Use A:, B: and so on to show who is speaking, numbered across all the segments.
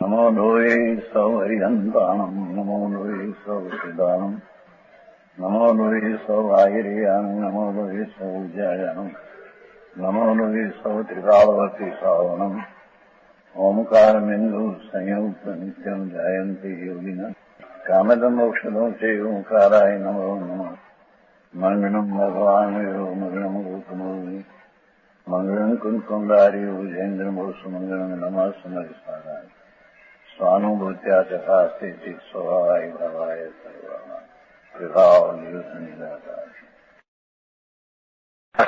A: નમો લોહે સૌ હરિહંતાણમ નમો લોહે સૌ સિદ્ધાણમ નમો લોહે સૌ આયર્યાણમ નમો લોહે સૌ જયાણમ નમો લોહે સૌ ત્રિકાળવતી શ્રાવણમ ઓમકારમિંદુ સંયુક્ત નિત્યમ જાયંતી યોગિના કામદમ ઔષધો છે ઓંકારાય નમો નમઃ મંગળમ ભગવાન મંગળમ ગોતમોહિ મંગળમ કુંકુંડારી ઉજેન્દ્રમોષ મંગળમ નમઃ સમયસારાય સ્વાનુભૂત્યા ચકાસ્તે ચિત સ્વભાવાય ભાવાય સર્વા વિભાવ નિયુત નિરાકાર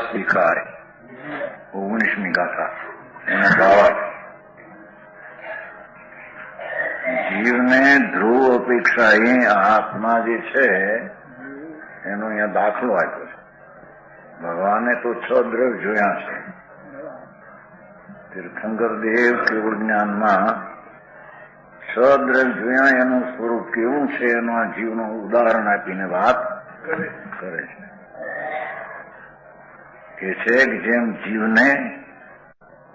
A: સ્વીકારે 19મી ગાથા એના ભાવાર્થ. જીવને ધ્રુવ અપેક્ષા એ આત્મા જે છે એનો અહીંયા દાખલો આપ્યો છે. ભગવાને તો 6 દ્રવ્ય જોયા છે. તીર્થંકર દેવ કેવળ જ્ઞાનમાં 6 દ્રવ્ય જોયા, એનું સ્વરૂપ કેવું છે એનું આ જીવનું ઉદાહરણ આપીને વાત કરે છે. કે છે કે જેમ જીવને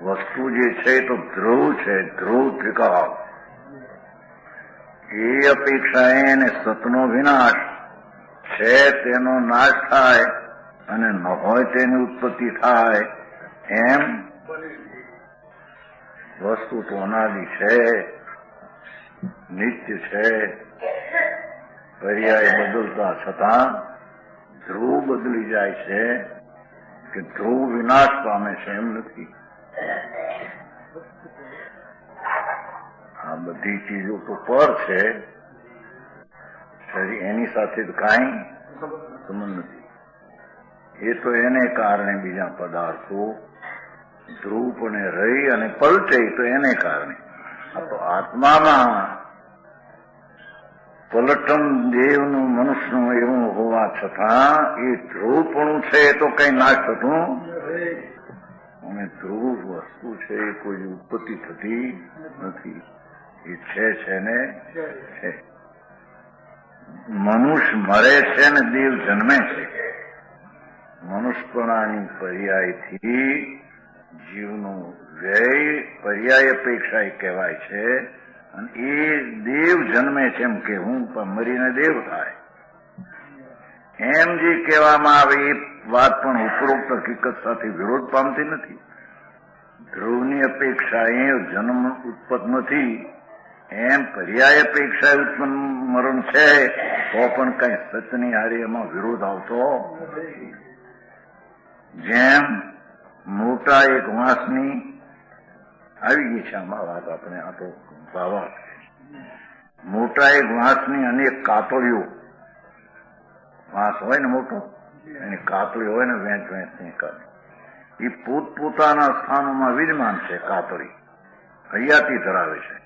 A: વસ્તુ જે છે તો ધ્રુવ છે, ધ્રુવ ત્રિકાળ, એ અપેક્ષાએ એને સતનો વિનાશ છે તેનો નાશ થાય અને ન હોય તેની ઉત્પત્તિ થાય. એમ વસ્તુ તો અનાદિ છે, નિત્ય છે, પર્યાય બદલતા છતાં ધ્રુવ બદલી જાય છે કે ધ્રુવ વિનાશ પામે છે એમ નથી. આ બધી ચીજો તો પર છે, એની સાથે તો કાંઈ સંબંધ નથી. એ તો એને કારણે બીજા પદાર્થો ધ્રુવપણે રહી અને પલટે તો એને કારણે. આ તો આત્મામાં પલટન દેવનું મનુષ્યનું એવું હોવા છતાં એ ધ્રુવપણું છે તો કઈ નાશ થતું અને ધ્રુવ વસ્તુ છે એ કોઈ ઉત્પત્તિ થતી નથી. એ છે ને છે. મનુષ્ય મરે છે ને દેવ જન્મે છે. મનુષ્યપણાની પર્યાયથી જીવનું વ્યય પર્યાય અપેક્ષા કહેવાય છે અને એ દેવ જન્મે છે એમ કે હું મરીને દેવ થાય એમ જે કહેવામાં આવે એ વાત પણ ઉપરોક્ત હકીકત સાથે વિરોધ પામતી નથી. ધ્રુવની અપેક્ષા એ જન્મ ઉત્પન્ન નથી, એમ પર્યાય અપેક્ષા ઉત્પન્ન મરણ છે તો પણ કઈ સત્યની હારે એમાં વિરોધ આવતો નથી. જેમ મોટા એક વાંસની આવી ગઈ છે આમાં વાત, આપણે આ તો ભાવા મોટા એક વાંસની અનેક કાતળીઓ, વાંસ હોય ને મોટો એની કાતળી હોય ને વેંચ એ પોતપોતાના સ્થાનોમાં વિદ્યમાન છે. કાતળી હયાતી ધરાવે છે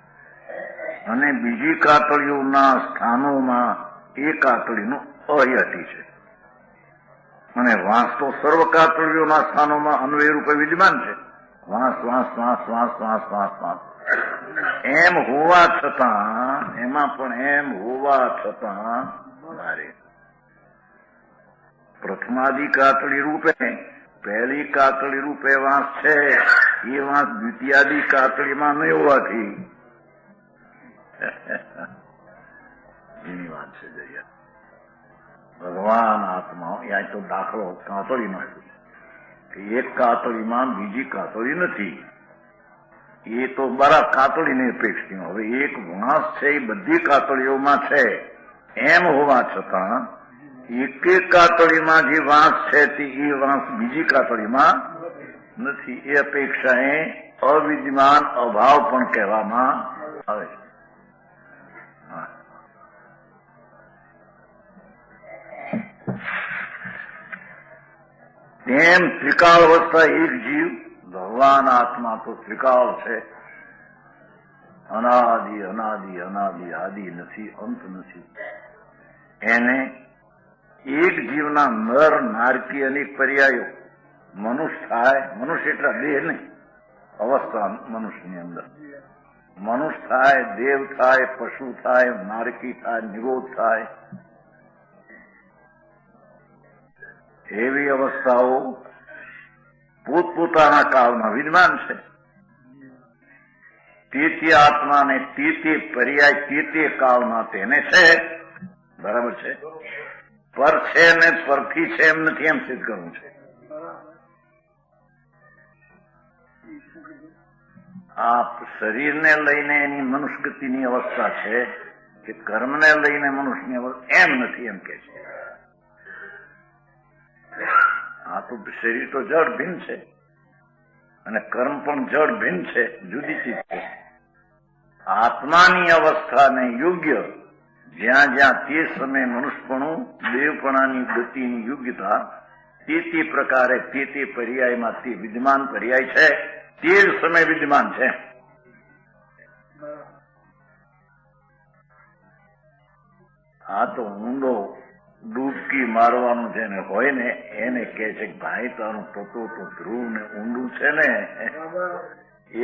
A: અને બીજી કાતળીઓના સ્થાનોમાં એ કાતળીનું અહયાતી છે. અને વાંસ તો સર્વ કાતળીઓના સ્થાનોમાં અન્વય રૂપે વિદ્યમાન છે. વાંસ વાંસ વાંસ વાંસ વાંસ વાંસ વાંસ એમ હોવા છતાં, એમાં પણ એમ હોવા છતાં મારે પ્રથમાદિ કાતળી રૂપે પહેલી કાતળી રૂપે વાંસ છે, એ વાંસ દ્વિતીયાદિ કાતળીમાં નહીં હોવાથી એની વાત છે. જયા ભગવાન આત્મા ત્યાં તો દાખલો કાતળીનો કે એક કાતળીમાં બીજી કાતળી નથી. એ તો બરાબર કાતળીની અપેક્ષા. હવે એક વાંસ છે એ બધી કાતળીઓમાં છે એમ હોવા છતાં એક એક કાતળીમાં જે વાંસ છે તે એ વાંસ બીજી કાતળીમાં નથી. એ અપેક્ષા એ અવિદ્યમાન અભાવ પણ કહેવામાં આવે છે. તેમ ત્રિકાળ અવસ્થા એક જીવ, ભગવાન આત્મા તો ત્રિકાળ છે. અનાદિ અનાદિ અનાદિ આદિ નથી, અંત નથી. એને એક જીવના નર નારકી અનેક પર્યાયો મનુષ્ય થાય. મનુષ્ય એટલે દેહ નહીં, અવસ્થા મનુષ્યની અંદર મનુષ્ય થાય, દેવ થાય, પશુ થાય, નારકી થાય, નિરોધ થાય. એવી અવસ્થાઓ પોતપોતાના કાળમાં વિદ્યમાન છે. તે આત્માને તે પર્યાય તે કાળમાં તેને છે. બરાબર છે. પર છે ને પરથી છે એમ નથી, એમ સિદ્ધ કરવું છે. આ શરીરને લઈને એની મનુષ્યગતિની અવસ્થા છે કે કર્મને લઈને મનુષ્યની અવસ્થા એમ નથી, એમ કે છે. આ તો શરીર તો જડ ભિન્ન છે અને કર્મ પણ જડ ભિન્ન છે, જુદી ચીજ છે. આત્માની અવસ્થાને યોગ્ય જ્યાં જ્યાં તે સમયે મનુષ્યપણું દેવપણાની ગતિની યોગ્યતા તે પ્રકારે તે પર્યાયમાં તે વિદ્યમાન પર્યાય છે, તે જ સમય વિદ્યમાન છે. આ તો ઊંડો ડૂબકી મારવાનું જેને હોય ને એને કહે છે કે ભાઈ તારું તત્વ તો ધ્રુવ ને ઊંડું છે ને,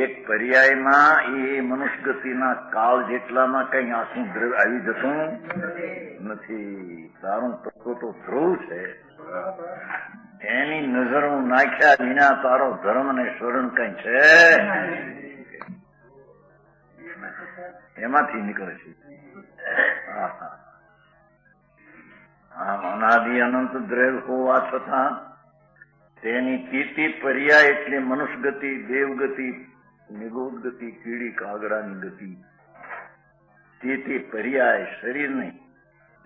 A: એક પર્યાયમાં એ મનુષ્ય ગતિના કાળ જેટલામાં કઈ આખું દ્રવ્ય આવી જતું નથી. તારું તત્વ તો ધ્રુવ છે, એની નજર હું નાખ્યા વિના તારો ધર્મ ને સ્વરણ કઈ છે એમાંથી નીકળે છે. અનાદિ અનંત દ્રવ્ય હોવા છતાં તેની તીતી પર્યાય એટલે મનુષ્ય ગતિ, દેવગતિ, નિગોદ ગતિ, કીડી કાગડાની ગતિ, તે પર્યાય શરીર નહીં,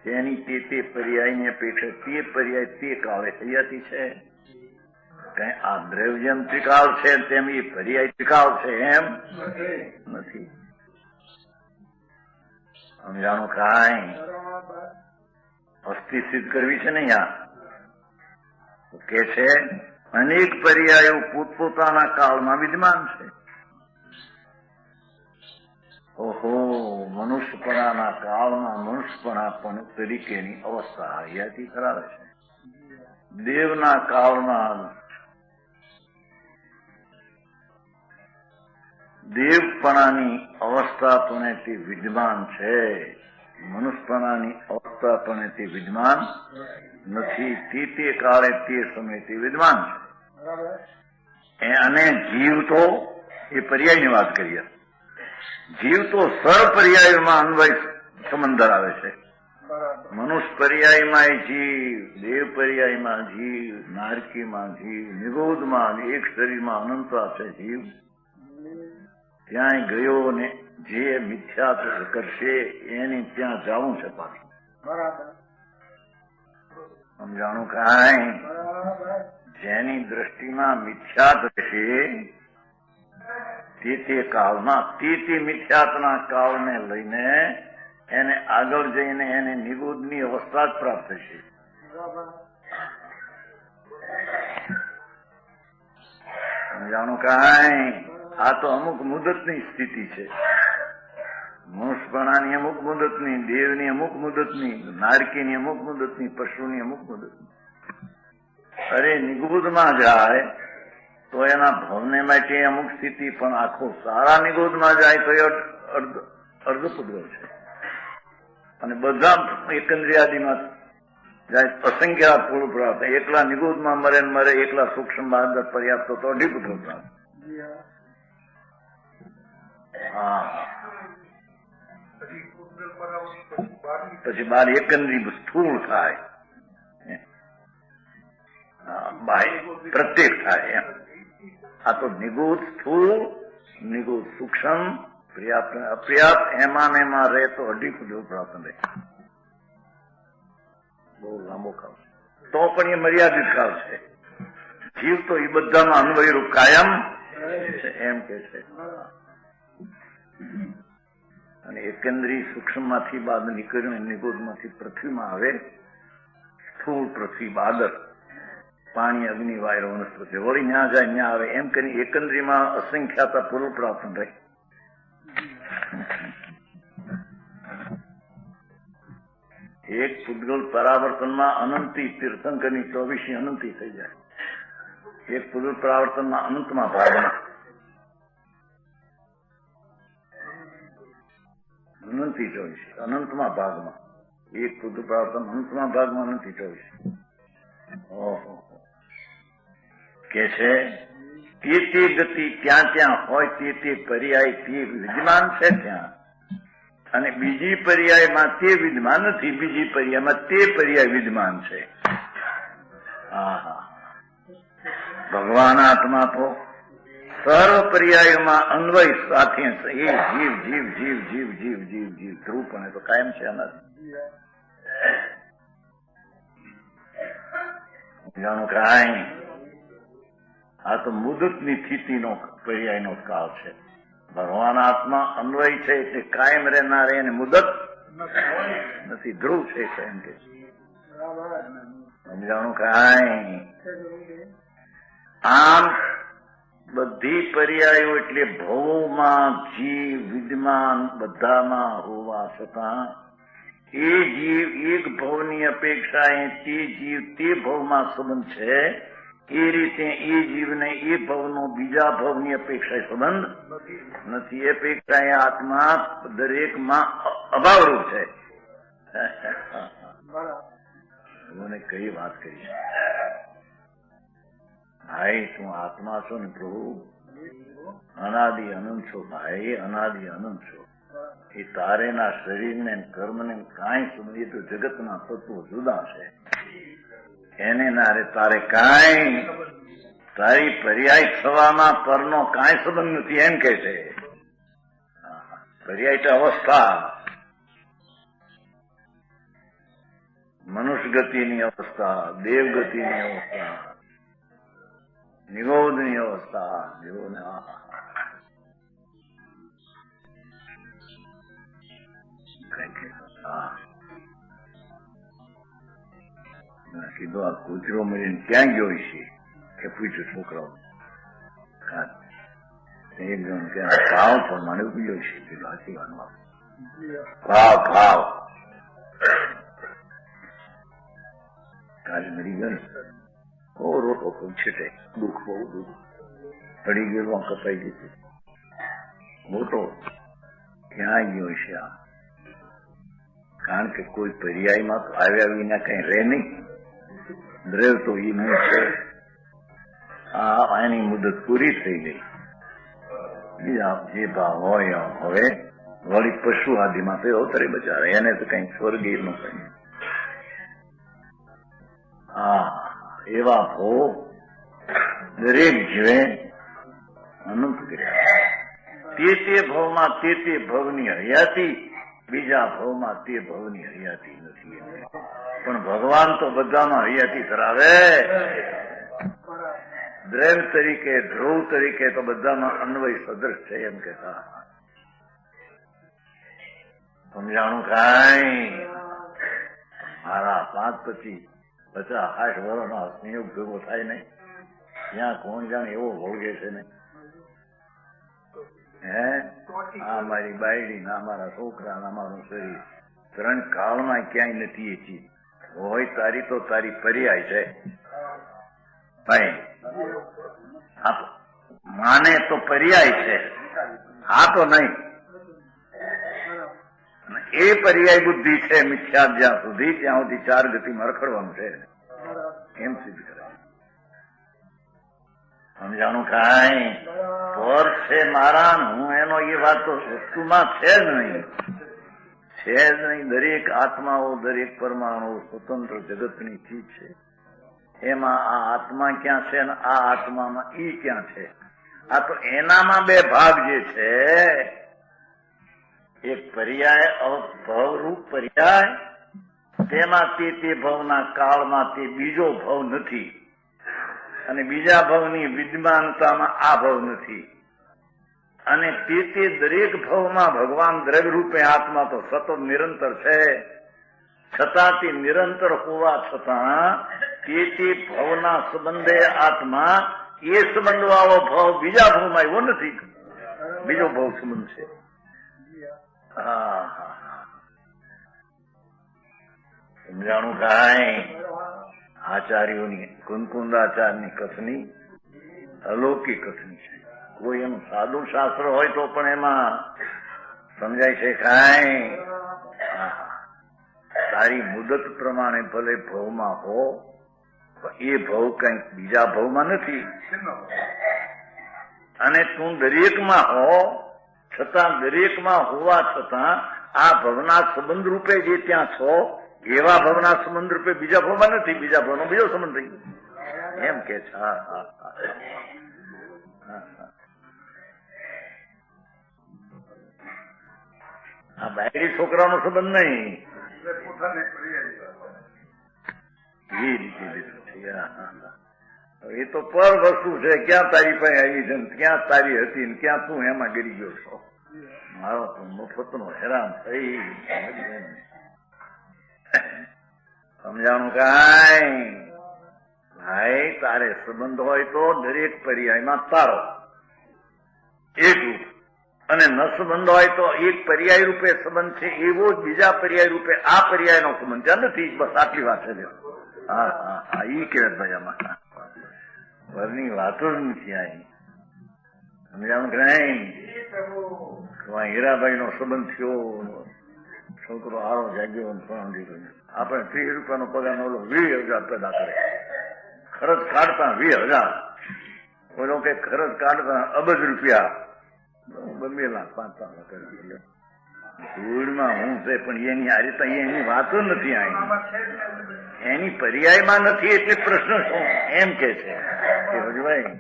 A: તેની તે પર્યાયની અપેક્ષા તે પર્યાય તે કાળે હૈયાતી છે. કઈ આ દ્રવ્ય જેમ ત્રિકાળ છે તેમ એ પર્યાય ત્રિકાળ છે એમ નથી. સમજાણું? કાંઈ અસ્થિ સિદ્ધ કરવી છે ને અહીંયા કે છે અનેક પર્યાયો પોતપોતાના કાળમાં વિદ્યમાન છે. ઓહો, મનુષ્યપણાના કાળમાં મનુષ્યપણા પણ તરીકેની અવસ્થા હૈયાતી કરાવે છે. દેવના કાળમાં દેવપણાની અવસ્થા પણ તે વિદ્યમાન છે, મનુષ્યપણાની અવસ્થા પણ તે વિદ્યમાન નથી. તે કાળે તે સમય તે વિદ્યમાન છે. અને જીવ તો એ પર્યાયની વાત કરીએ. જીવ તો સર પર્યાયમાં અન્વય સંબંધ ધરાવે છે. મનુષ્ય પર્યાયમાં જીવ, દેવ પર્યાયમાં જીવ, નારકીમાં જીવ, નિરોધમાં એક શરીરમાં અનંતા છે જીવ. ત્યાં ગયો ને જે મિથ્યા કરશે એની ત્યાં જવું છે પાછું. સમજાણું? કાંઈ જેની દ્રષ્ટિમાં મિથ્યા થશે તે કાળમાં તે મિથ્યાતના કાળને લઈને એને આગળ જઈને એને નિગોદની અવસ્થા જ પ્રાપ્ત થશે. સમજાણું? કાંઈ આ તો અમુક મુદતની સ્થિતિ છે. મનુષ્યપણાની અમુક મુદતની, દેવની અમુક મુદતની, નારકીની અમુક મુદતની, પશુની અમુક મુદતની. અરે નિગોદમાં જાય તો એના ભવને માટે અમુક સ્થિતિ, પણ આખો સારા નિગોદમાં જાય તો એ અર્ધપુદ્ગલ છે. અને બધા એકંદ્રિયાદીમાં જાય અસંખ્ય પૂર્વ પ્રાપ્ત. એકલા નિગોદમાં મરે ને મરે, એકલા સૂક્ષ્મ બહાર પર્યાપ્ત તો અઢીપુત્ર પ્રાપ્ત. પછી બાર એકંદરી સ્થૂળ થાય, પ્રત્યેક થાય. આ તો નિગોદ સ્થૂળ, નિગોદ સૂક્ષ્મ, પર્યાપ્ત અપર્યાપ્ત, એમાં રહે તો અઢી કુદરો પ્રાપ્ત રહે. બહુ લાંબો કાળ તો પણ એ મર્યાદિત કાળ છે. જીવ તો એ બધામાં અન્વયરૂપ કાયમ છે એમ કે છે. અને એકંદરી સૂક્ષ્મ માંથી બાદ નીકળ્યું નિગોદ માંથી પૃથ્વીમાં આવે. સ્થૂળ પૃથ્વી, બાદર, પાણી, અગ્નિ, વાયુ, વનસ્પતિ, વળી ન્યા જાય ન્યા આવે, એમ કરી એકંદરીમાં અસંખ્યાતા પૂર્વ પ્રાપ્ત રહે. એક પૂતગલ પરાવર્તનમાં અનંતી તીર્થંકરની 24 અનંતી થઈ જાય. એક પૂતગલ પરાવર્તનમાં અનંતમાં ભાગમાં અનંતી 24, અનંતમાં ભાગમાં એક પૂતગલ પરાવર્તન અનંતમાં ભાગમાં અનંતી 24. ઓહો, કે છે તે ગતિ ત્યાં ત્યાં હોય તે પર્યાય તે વિદ્યમાન છે ત્યાં, અને બીજી પર્યાયમાં તે વિદ્યમાન નથી, બીજી પર્યાયમાં તે પર્યાય વિદ્યમાન છે. ભગવાન આત્મા તો સર્વ પર્યાયોમાં અન્વય સાથે એ જીવ જીવ જીવ જીવ જીવ જીવ જીવ ધ્રુવપણે તો કાયમ છે. જાણું કાંઈ આ તો મુદતની સ્થિતિનો પર્યાયનો કાળ છે. ભગવાન આત્મા અન્વય છે એટલે કાયમ રહેનાર એને મુદત નથી, ધ્રુવ છે એમ કે સમજાણું કાંઈ. આમ બધી પર્યાયો એટલે ભવોમાં જીવ વિદ્યમાન બધામાં હોવા છતાં એ જીવ એક ભવની અપેક્ષાએ તે જીવ તે ભવમાં સંબંધ છે, એ રીતે એ જીવને એ ભવનો બીજા ભવની અપેક્ષાએ સંબંધ નથી. એ અપેક્ષાએ આત્મા દરેકમાં અભાવરૂપ છે. મને કઈ વાત કરી છે ભાઈ, તું આત્મા છો ને પ્રભુ, અનાદિ અનંત છો ભાઈ, અનાદિ અનંત છો. એ તારેના શરીરને કર્મને કાંઈ સમજે તો જગતના તત્વો જુદા છે, એને નારે તારે કાંઈ તારી પર્યાય થવામાં પરનો કાંઈ સંબંધ નથી એમ કે છે. પર્યાય તો અવસ્થા, મનુષ્ય ગતિની અવસ્થા, દેવ ગતિની અવસ્થા, નિગોદની અવસ્થા. કીધું આ કૂતરો મળીને ક્યાં ગયો છે કે પૂછ્યું છોકરાઓ, એકદમ કે ભાવ પ્રમાણે ઉગ્યો છે. સાચી વાતમાં ભાવ ભાવ કાલે મરી ગયો ને રોટો છેટે દુઃખ, બહુ દુઃખ પડી ગયેલું, કપાઈ ગયું મોટો ક્યાં ગયો છે આ? કારણ કે કોઈ પર્યાયમાં તો આવ્યા વિના કઈ રહે નહીં, દ્રવ તો એ નહીં છે. એની મુદત પૂરી થઈ ગઈ. બીજા જે ભાવ હોય હવે વળી પશુ આદિમાં તો અવતરે બચારે, એને તો કઈ સ્વર્ગીય નું કઈ. એવા ભોગ દરેક જીવે અનંત કર્યા. તે ભાવમાં તે ભવની હયાતી, બીજા ભાવમાં તે ભવની હયાતી નથી. પણ ભગવાન તો બધામાં હયાતી ધરાવે. દ્રવ તરીકે ધ્રુવ તરીકે તો બધામાં અન્વય સદૃશ છે એમ કેતા. સમજાણું કાંઈ મારા 5-50 વર્ષનો સંયોગ ભેગો થાય નહીં, ત્યાં કોણ જાણે એવો ભોગે છે ને. આ મારી બાયડી ના મારા છોકરા ના મારું શરીર 3 કાળમાં ક્યાંય નથી. એ ચીજ હોય તારી તો તારી પર્યાય છે ભાઈ. માને તો પર્યાય છે, હા તો નહીં. એ પર્યાય બુદ્ધિ છે મિથ્યા જ્યાં સુધી, ત્યાં સુધી 4 ગતિમાં રખડવાનું છે એમ સિદ્ધ કરે. સમજાણું કાંઈ પર છે મારા, હું એનો એ વાત તો વસ્તુમાં છે જ નહીં, છે જ નહીં. દરેક આત્માઓ, દરેક પરમાણુ સ્વતંત્ર જગતની ચીજ છે. એમાં આ આત્મા ક્યાં છે ને આ આત્મામાં ઈ ક્યાં છે? આ તો એનામાં 2 ભાગ જે છે, એક પર્યાય ભવરૂપ પર્યાય, તેમાં તે ભવના કાળમાં તે બીજો ભવ નથી, અને બીજા ભવની વિદ્યમાનતામાં આ ભવ નથી. અને તે દરેક ભવમાં ભગવાન દ્રવ્ય રૂપે આત્મા તો સતત નિરંતર છે, છતાં તે નિરંતર હોવા છતાં તે ભવના સંબંધે આત્મા એ સંબંધ વાળો ભવ બીજા ભવમાં એવો નથી, બીજો ભવ સંબંધ છે. સમજાણું કાંઈ આચાર્યોની કુંકુંદાચાર્યની કથની અલૌકિક કથની છે. કોઈ એનું સાદું શાસ્ત્ર હોય તો પણ એમાં સમજાય છે કાંઈ તારી મુદત પ્રમાણે ભલે ભવમાં હો, એ ભવ કઈક બીજા ભવમાં નથી. અને તું દરેકમાં હો છતાં દરેકમાં હોવા છતાં આ ભવના સંબંધ રૂપે જે ત્યાં છો એવા ભવના સંબંધ રૂપે બીજા ભવમાં નથી, બીજા ભવનો બીજો સંબંધ થઈ ગયો એમ કે છે. હા હા હા આ બાયડી છોકરાનો સંબંધ નહીં, એ રીતે લીધું છે. એ તો પર વસ્તુ છે. ક્યાં તારી પાસે આવી છે, ક્યાં તારી હતી ને ક્યાં તું એમાં ગરી ગયો છો. મારો તો મફતનો હેરાન થઈ સમજાણું કાંઈ. ભાઈ તારે સંબંધ હોય તો દરેક પર્યાયમાં તારો એક રૂપ, અને ન સંબંધ હોય તો એક પર્યાય રૂપે સંબંધ છે એવો જ બીજા પર્યાય રૂપે આ પર્યાયનો સંબંધ ત્યાં નથી. બસ આટલી વાત છે. હા હા હા ઈ કે ભાઈ આમાં ઘરની વાતો જ નથી આવી. સમજાણું કે નહીં. હીરાભાઈ નો સંબંધ થયો, છોકરો આરો જાગ્યો, આપણે 30 રૂપિયાનો પગાર ઓલો 20,000 પેદા કરે, ખર્ચ કાઢતા 20,000, ઓલો કે ખર્ચ કાઢતા અબજ રૂપિયા, 2 લાખ 5 લાખ ધૂળમાં હું છે. પણ એની આ રીતે એની વાતો નથી આવી, એની પર્યાયમાં નથી. એટલે પ્રશ્ન શું એમ કે છે ભાઈ.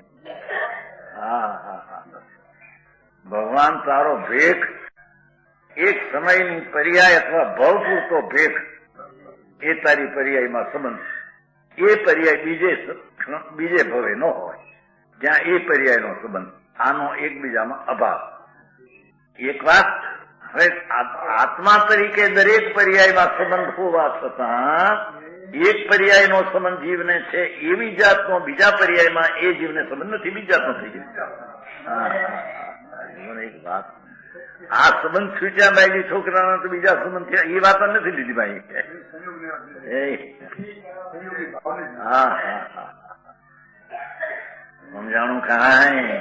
A: હા હા હા ભગવાન તારો ભેખ એક સમયની પર્યાય અથવા ભવ પૂરતો ભેખ, એ તારી પર્યાયમાં સંબંધ. એ પર્યાય બીજે ભવે ન હોય જ્યાં એ પર્યાયનો સંબંધ. આનો એકબીજામાં અભાવ. એક વાત, હવે આત્મા તરીકે દરેક પર્યાયમાં સંબંધ હોવા છતાં એક પર્યાયનો સંબંધ જીવને છે એવી જાતનો બીજા પર્યાયમાં એ જીવને સંબંધ નથી, બીજી જાતનો થઈ ગયો. એક વાત, આ સંબંધ છૂટ્યા બાયડી છોકરાના તો બીજા સંબંધ થયા એ વાત નથી લીધી ભાઈ. હા હા હા સમજાણું કાંઈ.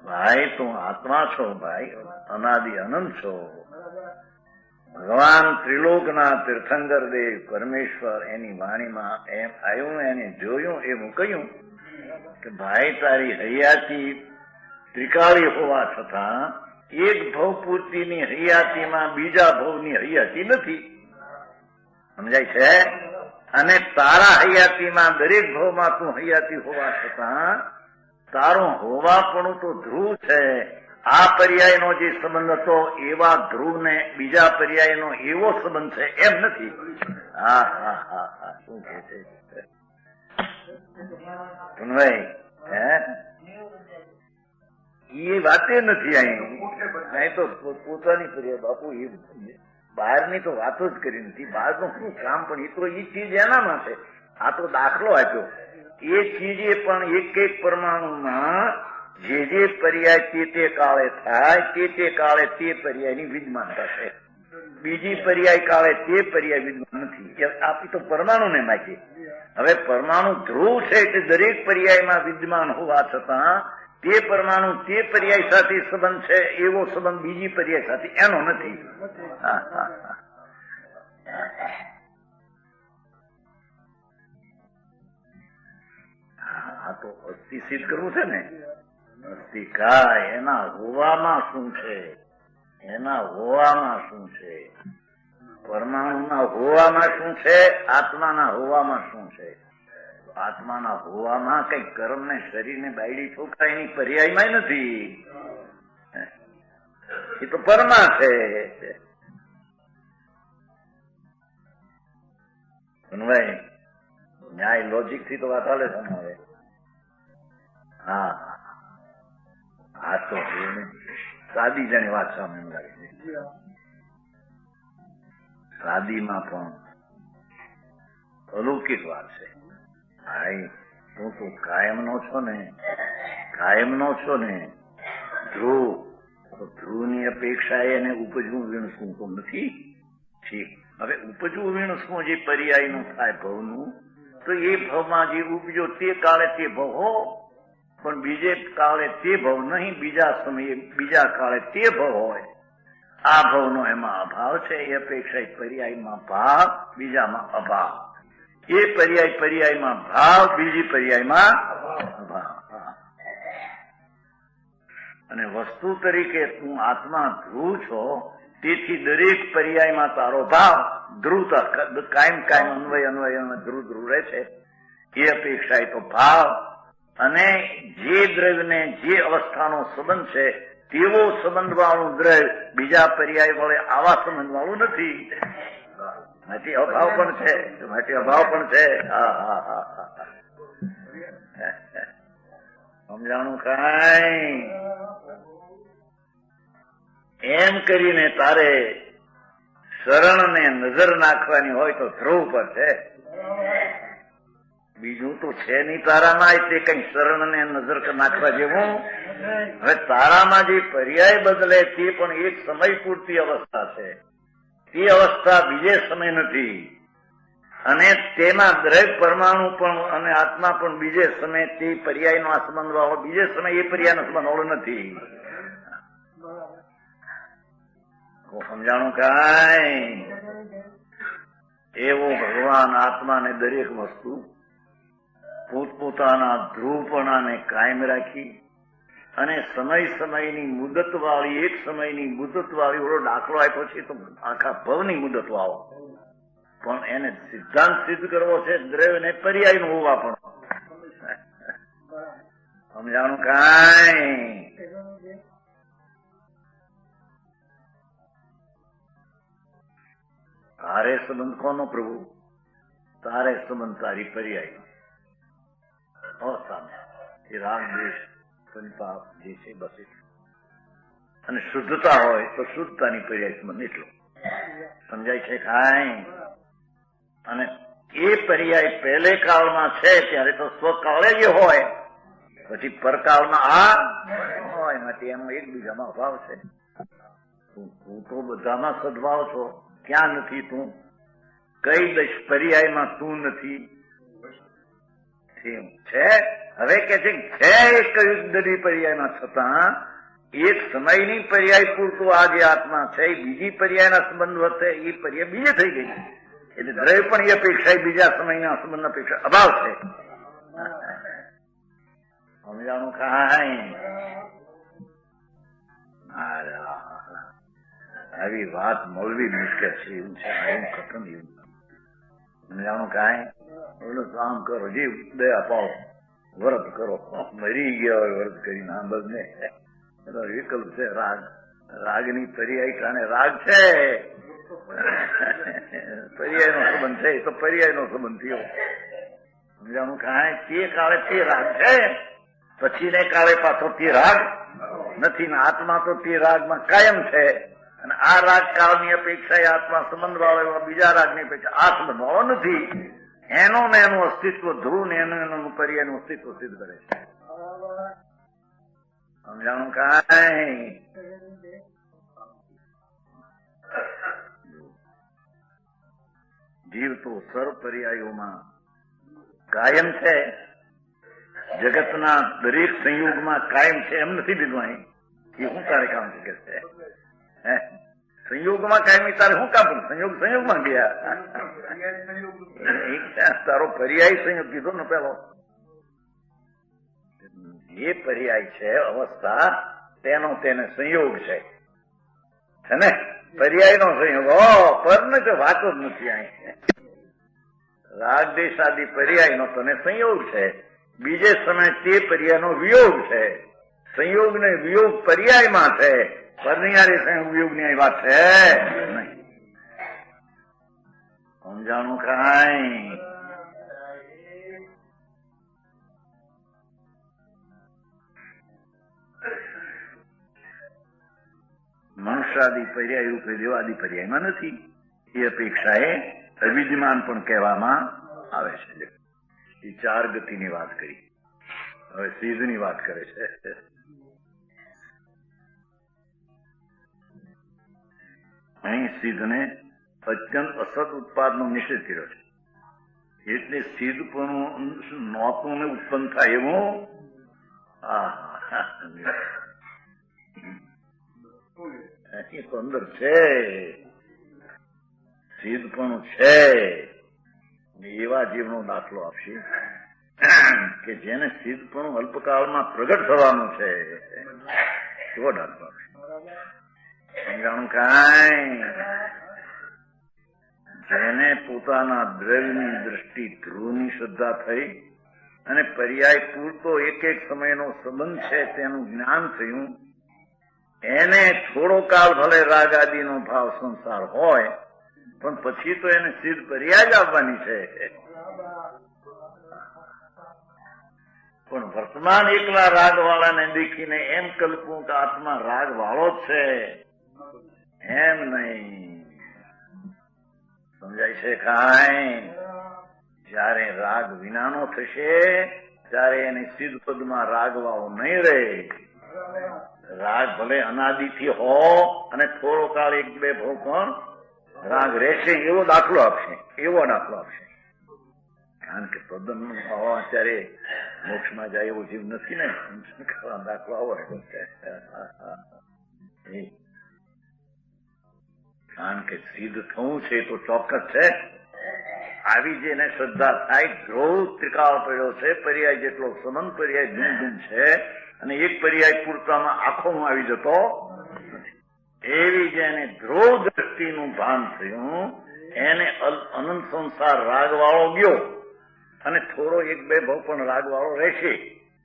A: ભાઈ તું આત્મા છો ભાઈ, અનાદિ અનંત છો. ભગવાન ત્રિલોકના તીર્થંકર દેવ પરમેશ્વર એની વાણીમાં એમ આવ્યું, એને જોયું, એવું કહ્યું કે ભાઈ તારી હૈયાતી ત્રિકાળી હોવા છતાં એક ભવ પૂર્તિની હૈયાતીમાં બીજા ભવની હૈયાતી નથી. સમજાય છે? અને તારા હૈયાતીમાં દરેક ભવમાં તું હૈયાતી હોવા છતાં તારું હોવાપણું તો ધ્રુવ છે. આ પર્યાયનો જે સંબંધ હતો એવા ધ્રુવને બીજા પર્યાયનો એવો સંબંધ છે એમ નથી. હા હા હા હા શું કે છે એ વાતે નથી. અહીં તો પોતાની પર્યાય બાપુ એ બહારની તો વાતો જ કરી નથી. બહારનું શું કામ, પણ એ તો એ ચીજ એનામાં છે. આ તો દાખલો આપ્યો. એ ચીજે પણ એક એક પરમાણુમાં જે પર્યાય તે કાળે થાય તે કાળે તે પર્યાયની વિદ્યમાનતા છે. બીજી પર્યાય કાળે તે પર્યાય વિદ્યમાન નથી. આપી તો પરમાણુને માગીએ. હવે પરમાણુ ધ્રુવ છે એટલે દરેક પર્યાયમાં વિદ્યમાન હોવા છતાં તે પરમાણુ તે પર્યાય સાથે સંબંધ છે એવો સંબંધ બીજી પર્યાય સાથે એનો નથી. આ તો અસ્થિ સિદ્ધ કરવું છે ને. અસ્થિ કાય એના હોવામાં શું છે, એના હોવામાં શું છે, પરમાણુના હોવામાં શું છે, આત્માના હોવામાં શું છે. આત્માના હોવામાં કઈ કર્મ ને શરીર ને બાયડી છોકરા એની પર્યાયમાં નથી. એ તો પરમા છે. ન્યાય લોજિક થી તો વાત હાલે છે હવે. હા આ તો સાદી જાણી વાત સામે લાગે છે. સાદીમાં પણ અલૌકિક વાત છે. ભાઈ તું તો કાયમનો છો ને, કાયમનો છો ને. ધ્રુવ, ધ્રુવની અપેક્ષા એને ઉપજવું વીણસવું તો નથી. ઠીક, હવે ઉપજવું વીણસવું જે પર્યાયનું થાય ભવનું, તો એ ભવમાં જે ઉપજો તે કાળે તે ભવ હો, પણ બીજે કાળે તે ભવ નહીં, બીજા સમયે બીજા કાળે તે ભવ હોય. આ ભવનો એમાં અભાવ છે. એ અપેક્ષા પર્યાયમાં ભાવ, બીજામાં અભાવ. એ પર્યાયમાં ભાવ, બીજી પર્યાયમાં અભાવ. અને વસ્તુ તરીકે તું આત્મા ધ્રુવ છો, તેથી દરેક પર્યાયમાં તારો ભાવ ધ્રુવતા કાયમ અન્વય ધ્રુવ રહે છે. એ અપેક્ષા એ તો ભાવ અને જે દ્રવ્યને જે અવસ્થાનો સંબંધ છે તેવો સંબંધ વાળું દ્રવ્ય બીજા પર્યાય વડે આવા સંબંધ વાળું નથી. માટે અભાવ પણ છે. સમજાણું કાંઈ? એમ કરીને તારે શરણને નજર નાખવાની હોય તો ધ્રુવ પર છે. બીજું તો છે નહીં તારામાં, એટલે કઈ શરણને નજર નાખવા જેવું. હવે તારામાં જે પર્યાય બદલે તે પણ એક સમય પૂરતી અવસ્થા છે. તે અવસ્થા બીજે સમય નથી. અને તેના દરેક પરમાણુ પણ અને આત્મા પણ બીજે સમય તે પર્યાયનો આ સંબંધ વાળો બીજે સમય એ પર્યાયનો સંબંધ વાળો નથી. સમજાણું કાંઈ? એવો ભગવાન આત્માને દરેક વસ્તુ પોતપોતાના ધ્રુવપણાને કાયમ રાખી અને સમયની મુદત વાળી, એક સમયની મુદત વાળી ઓલો દાખલો આપ્યો છે તો આખા ભવની મુદત વાળો, પણ એને સિદ્ધાંત સિદ્ધ કરવો છે દ્રવ્ય ને પર્યાય નું હોવા પણ. સમજાણું કાંઈ? તારે સંબંધ કોનો પ્રભુ? તારે સંબંધ તારી પર્યાય અવસ્થાને એ રાગ દ્વેષ સંતાપ જે છે બસ એટલું. અને શુદ્ધતા હોય તો શુદ્ધતાની પર્યાય સંબંધ એટલો. સમજાય છે કાંઈ? અને એ પર્યાય પહેલે કાળમાં છે ત્યારે તો સ્વકાળે જ હોય, પછી પરકાળમાં આ હોય. માટે એનો એકબીજામાં અભાવ છે. તું તો બધામાં સદભાવ છો, ક્યાં નથી તું? કઈ દશ પર્યાયમાં તું નથી છે? હવે કે છે એક દરેક પર્યાયમાં છતાં એક સમયની પર્યાય પૂરતું આ જે આત્મા છે એ બીજી પર્યાયના સંબંધ વચ્ચે એ પર્યાય બીજે થઈ ગઈ. એટલે દ્રવ્ય પણ એ અપેક્ષા બીજા સમયના સંબંધ અપેક્ષા અભાવ છે. સમજાણું કાંઈ? આવી વાત મળવી મુશ્કેલ છે. એવું છે એવું કથન એવું. સમજાણું કાંઈ? ઓલું કામ કરો, જીવ દયા પાડો, વ્રત કરો. મરી ગયા હોય વ્રત કરીને આંબજ ને વિકલ્પ છે. રાગની પર્યાય કારણે રાગ છે, પર્યાય નો સંબંધ છે તો પર્યાય નો સંબંધ થયો. સમજાણું કાંઈ? તે કાળે તે રાગ છે, પછી ને કાળે પાછો તે રાગ નથી. ને આત્મા તો તે રાગમાં કાયમ છે. અને આ રાગ કાળની અપેક્ષા આત્મા સંબંધ વાળો બીજા રાગની અપેક્ષા આ સંબંધ વાળો નથી. એનું ને એનું અસ્તિત્વ ધ્રુવ ને એનું પર્યાયનું અસ્તિત્વ સિદ્ધ કરે છે. સમજાણું કાંઈ? જીવ તો સર્વ પર્યાયોમાં કાયમ છે. જગતના દરેક સંયોગમાં કાયમ છે એમ નથી વિદ્વાન. એ શું તારે કામ છે? સંયોગમાં કાયમી તારે શું કામ? સંયોગમાં ગયા. તારો પર્યાય સંયોગ કીધો ને પેલો, એ પર્યાય છે અવસ્થા, તેનો તેને સંયોગ છે ને? પર્યાય નો સંયોગ પર ને તો વાતો જ નથી. અહીં રાગ દેશ આદિ પર્યાય નો તને સંયોગ છે, બીજે સમય તે પર્યાય નો વિયોગ છે. સંયોગ ને વિયોગ પર્યાયમાં છે, પરનિયારે સંયોગ વિયોગ ની વાત છે નહીં. સમજાણું કાંઈ? મનુષ્યાદિ પર્યાય રૂપે દેવાદિ પર્યાયમાં નથી. એ અપેક્ષા એ અવિદ્યમાન પણ કહેવામાં આવે છે. એ ચાર ગતિની વાત કરી. હવે સિદ્ધની વાત કરે છે. અહીં સિદ્ધને અત્યંત અસત ઉત્પાદનો નિષેધ કર્યો છે. એટલે સિદ્ધ પણ નોતું ને ઉત્પન્ન થાય એવું અંદર છે. સિદ્ધ પણ છે. એવા જીવનો દાખલો આપશે કે જેને સિદ્ધ પણ અલ્પકાળમાં પ્રગટ થવાનું છે. એવો દાખલો આપશે. સમજાણું કાંઈ? જેને પોતાના દ્રવ્યની દ્રષ્ટિ ધ્રુવની શ્રદ્ધા થઈ અને પર્યાય પૂરતો એક એક સમયનો સંબંધ છે તેનું જ્ઞાન થયું, એને થોડો કાળ ભલે રાગ આદિનો ભાવ સંસાર હોય, પણ પછી તો એને સિદ્ધ પર્યાય જ આવવાની છે. પણ વર્તમાન એકલા રાગ વાળાને દેખીને એમ કલ્પવું કે આત્મા રાગ વાળો જ છે, એમ નહીં. સમજાય છે કાંઈ? જયારે રાગ વિનાનો થશે ત્યારે એને સિદ્ધ પદમાં રાગ વાળો નહીં રહે. રાગ ભલે અનાદિથી હો અને થોડો કાળ એક બે ભાવ પણ રાગ રહેશે, એવો દાખલો આપશે. કારણ કે તદ્દન અત્યારે મોક્ષમાં જાય એવો જીવ નથી ને, દાખલો આવો. કારણ કે સિદ્ધ થવું છે તો ચોક્કસ છે. આવી જેને શ્રદ્ધા થાય, ધ્રુવ ત્રિકાળ પડ્યો છે, પર્યાય જેટલો સંબંધ પર્યાય ધૂમ છે અને એક પર્યાય પૂરતામાં આખોમાં આવી જતો નથી. એવી જેને ધ્રુવ દ્રષ્ટિનું ભાન થયું, એને અનંત સંસાર રાગ વાળો ગયો અને થોડો એક બે ભાવ પણ રાગ વાળો રહેશે,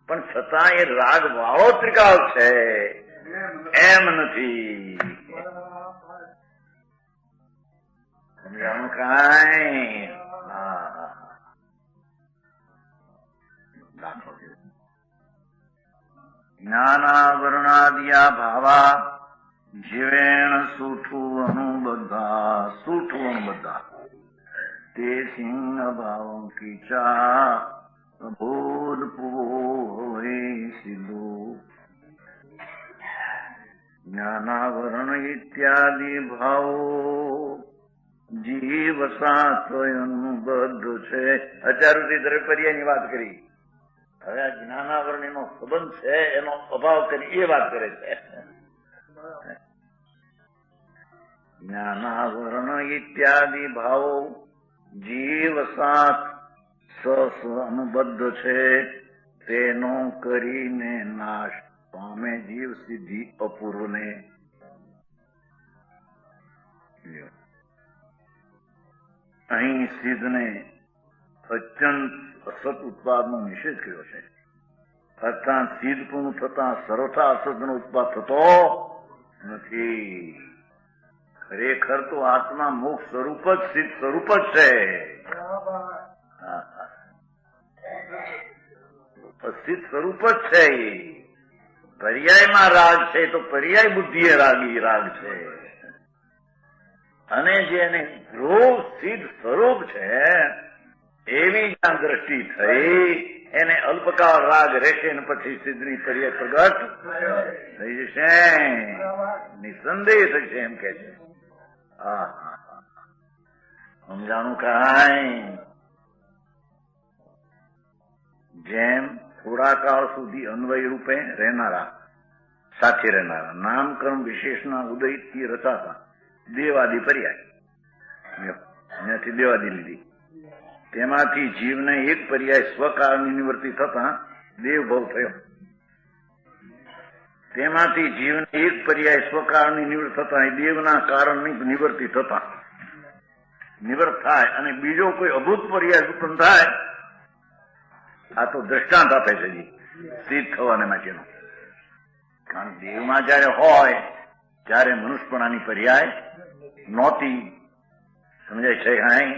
A: પણ છતાં એ રાગ વાળો ત્રિકાળ છે એમ નથી. સમજાણું કાંઈ? દાખલો જ્ઞાનાવરણાદિયા ભાવા જીવેણ સુઠું અનુબદ્ધા તે સિંહ ભાવ કીચા અબોધ પૂવે સિદ્ધુ. જ્ઞાનાવરણ ઇત્યાદિ ભાવો જીવ સાત્વયનુબદ્ધ છે. અત્યારથી દરેક પર્યાયની વાત કરી. હવે આ જ્ઞાનાવરણ એનો સંબંધ છે, એનો અભાવ કરી એ વાત કરે છે. જ્ઞાનાવરણ ઇત્યાદિ ભાવો જીવ સાથ અનુબદ્ધ છે, તેનો કરીને નાશ પામે જીવ સિદ્ધિ અપૂર્વને. અહીં સિદ્ધને અત્યંત અસત ઉત્પાદનો નિષેધ કર્યો છે. અર્થાત સિદ્ધ પૂર્ણ થતા સર્વથા અસતનો ઉત્પાદ થતો નથી. ખરેખર તો આત્મા મોક્ષ સ્વરૂપ જ સિદ્ધ સ્વરૂપ જ છે. સિદ્ધ સ્વરૂપ જ છે. પર્યાયમાં રાગ છે તો પર્યાય બુદ્ધિએ રાગ છે, અને જેને ધ્રુવ સિદ્ધ સ્વરૂપ છે એવી જ્યાં દ્રષ્ટિ થઈ, એને અલ્પકાળ રાગ રહેશે ને પછી સિદ્ધની પર્યાય પ્રગટ થઈ જશે, નિસંદેહ થશે એમ કે છે. સમજાણું કાંઈ? જેમ થોડા કાળ સુધી અન્વય રૂપે રહેનારા, સાથે રહેનારા નામકર્મ વિશેષના ઉદયથી રચાતા દેવાદી પર્યાય, અહીંયાથી દેવાદી લીધી, તેમાંથી જીવને એક પર્યાય સ્વકાળની નિવૃત્તિ થતા દેવભાવ થયો. તેમાંથી જીવને એક પર્યાય સ્વકાળની નિવૃત્ત થતા દેવના કારણની નિવૃત્તિ થતા નિવૃત્ત થાય અને બીજો કોઈ અભૂત પર્યાય ઉત્પન્ન થાય. આ તો દ્રષ્ટાંત આપે છે સિદ્ધ થવાને માટેનો. કારણ દેવમાં જયારે હોય ત્યારે મનુષ્યપણાની પર્યાય નહોતી. સમજાય છે કાંઈ?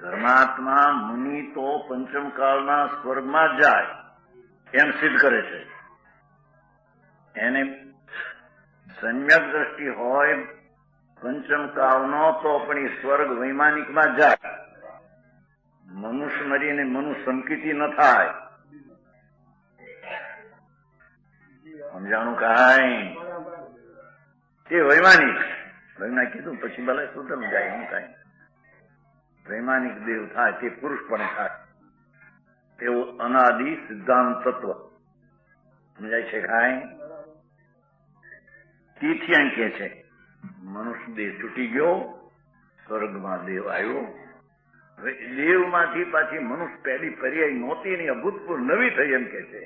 A: ધર્માત્મા મુનિ તો પંચમ કાળના સ્વર્ગમાં જાય એમ સિદ્ધ કરે છે. એને સમ્યક દ્રષ્ટિ હોય પંચમ કાળનો તો પણ એ સ્વર્ગ વૈમાનિકમાં જાય. મનુષ્ય મરીને મનુષ્ય સંકિતિ ન થાય. સમજાણું કાંઈ? તે વૈમાનિક કીધું પછી ભલે સુધમ જાય એમ કાંઈ. વૈમાનિક દેવ થાય તે પુરુષ પણ થાય તેવું અનાદિ સિદ્ધાંત તત્વ. સમજાય છે કાંઈ? તેથી અહીં કે છે મનુષ્ય દેહ તૂટી ગયો, સ્વર્ગમાં દેવ આવ્યો. હવે દેવમાંથી પાછી મનુષ્ય પહેલી પર્યાય નહોતી ને અભૂતપૂર્વ નવી થઈ એમ કે છે.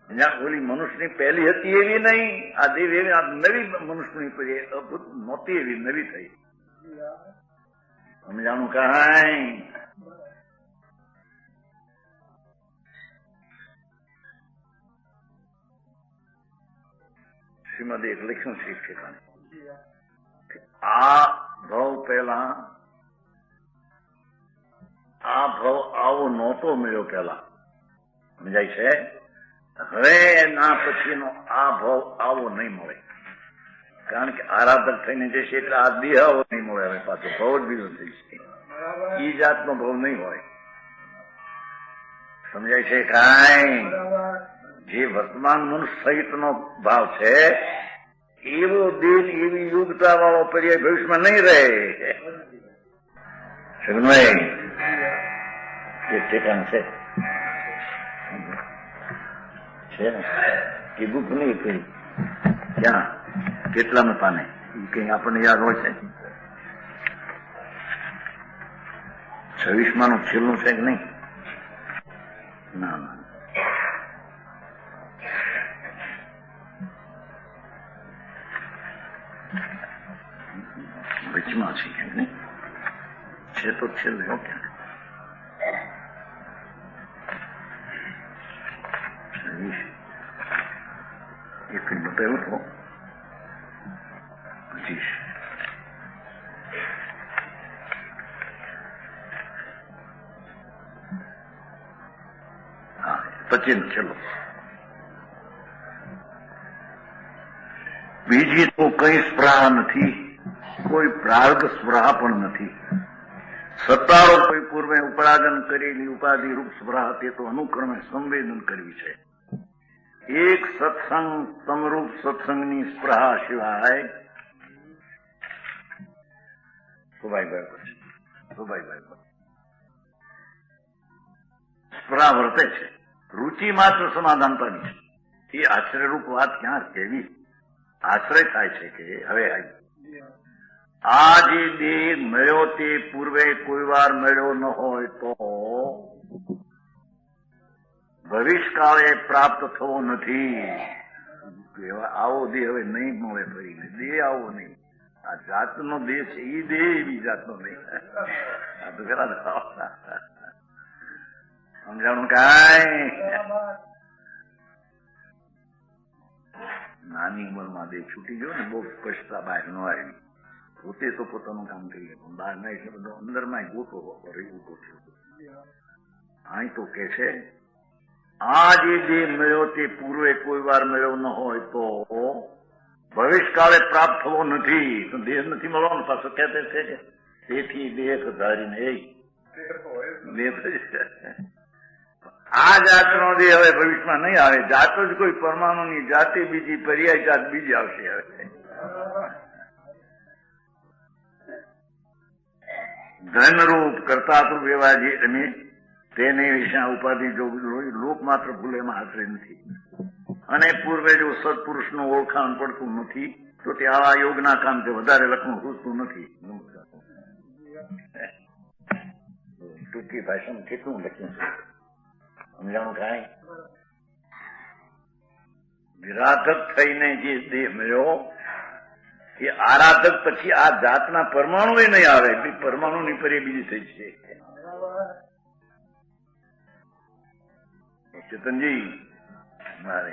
A: જ્યાં ઓલી મનુષ્યની પહેલી હતી એવી નહીં, આ દેવ એવી, આ નવી મનુષ્યની પરી અદભુત નહોતી એવી, નવી થઈ. સમજાણું કાંઈ? શ્રીમદ એક લખ્યું છે ઠેકાણે, આ ભાવ પહેલા, આ ભાવ આવો નહોતો મળ્યો પહેલા. સમજાય છે? હવે ના પછીનો આ ભાવ આવો નહીં મળે, કારણ કે આરાધક થઈને જશે એટલે આ દેહ આવો નહીં મળે. હવે પાછો ભાવ જ બીજો થઈ છે, ઈ જાતનો ભાવ નહીં હોય. સમજાય છે કાંઈ? જે વર્તમાન મનુષ્ય સહિતનો ભાવ છે એવો દિલ, એવી યુગતા વાળો પર્યાય ભવિષ્યમાં નહીં રહે. સમજાય? એક ઠેકાણ છે ને, કીધું કે નહીં કઈ ક્યાં કેટલામાં પાને એ કઈ આપણને યાદ હોય છે? 26માં છેલ્લું છે કે નહીં? ના ના, વચમાં છે કે નહીં? છે તો છેલ્લે. ઓકે, એક બતાવ્યો તો 25. હા, 25 ચલો. બીજી તો કઈ સ્પૃહા નથી, કોઈ પ્રાર્થ સ્પૃહા પણ નથી. સત્તારો કોઈ પૂર્વે ઉપરાજન કરેલી ઉપાધિ રૂપ સ્પૃહા તે તો અનુક્રમે સંવેદન કરવી છે. એક સત્સંગ સમરૂપ સત્સંગની સ્પૃહા સિવાય સ્પૃહા વર્તે છે. રુચિ માત્ર સમાધાનતાની છે. એ આશ્રયરૂપ વાત ક્યાં કેવી આશ્રય થાય છે કે હવે આ જે દેહ મળ્યો તે પૂર્વે કોઈ વાર મળ્યો ન હોય તો ભવિષ્યકાળે પ્રાપ્ત થવો નથી. આવો દેહ હવે નહીં મળે ફરીને, દેહ આવો નહીં. આ જાતનો દેહ છે એ દેહ એવી જાતનો નહીં. આ તો પેલા સમજાણું કાંઈ? નાની ઉંમરમાં દેહ છૂટી ગયો ને, બહુ સ્પષ્ટતા બહાર ન આવી. પોતે તો પોતાનું કામ કરી લે, પણ બહાર ના એટલે બધો અંદરમાં ગોતો ઉભો થયો. અહીં તો કે છે આ જે દેહ મળ્યો તે પૂર્વે કોઈ વાર મળ્યો ન હોય તો ભવિષ્યકાળે પ્રાપ્ત થવો નથી. તો દેહ નથી મળવાનો. પાછો કહેતે છે કે તેથી દેહ ધારીને આ જાતનો દેહ હવે ભવિષ્યમાં નહીં આવે. જાત જ કોઈ પરમાણુની જાતિ બીજી, પર્યાય જાત બીજી આવશે. હવે ધનરૂપ કરતારૂપ એવા જે તમે તેને વિશે ઉપાધિ જો લોક માત્ર ભૂલેમાં આશ્રય નથી. અને પૂર્વે જો સત્પુરુષનું ઓળખાણ પડતું નથી તો તે આવા યોગના કામ તે વધારે લખવું પૂછતું નથી. ટૂંકી ભાષામાં કેટલું લખ્યું છે સમજાણું કાંઈ? વિરાધક થઈને જે દેહ મળ્યો એ આરાધક પછી આ જાતના પરમાણુ એ નહીં આવે. પરમાણુ ની પરી બીજી થઈ છે. ચેતનજી મારે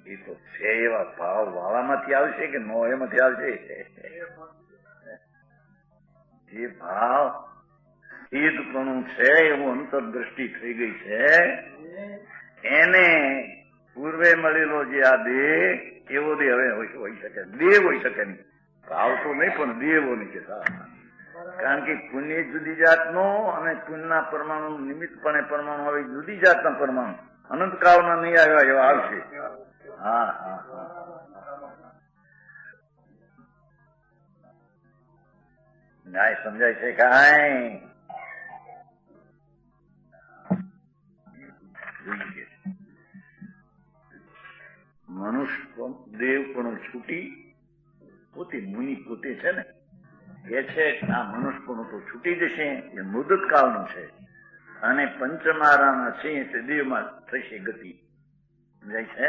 A: એ તો છે એવા ભાવ વાળામાંથી આવશે કે નો એમાંથી આવશે? જે ભાવ સીધપણું છે એવું અંતરદ્રષ્ટિ થઈ ગઈ છે એને પૂર્વે મળેલો જે આ દેહ એવો દેહ હવે હોઈ શકે, દેહ હોઈ શકે નહીં. ભાવ તો નહીં પણ દેવો નહીં કે. કારણ કે પુણ્ય જુદી જાતનો અને પુણ્યના પરમાણુ નિમિત્તપણે પરમાણુ આવે જુદી જાતના પરમાણુ અનંતકાળમાં નહીં આવ્યા એવા આવશે. હા હા હા, ન્યાય સમજાય છે કાંઈ? મનુષ્ય દેવ પણ છૂટી પોતે મુનિ પોતે છે ને કે છે આ મનુષ્યપણું તો છૂટી જશે, એ મુદત કાળનું છે, અને પંચમારાના સિંહ તે દેવમાં થશે ગતિ, સમજાય છે?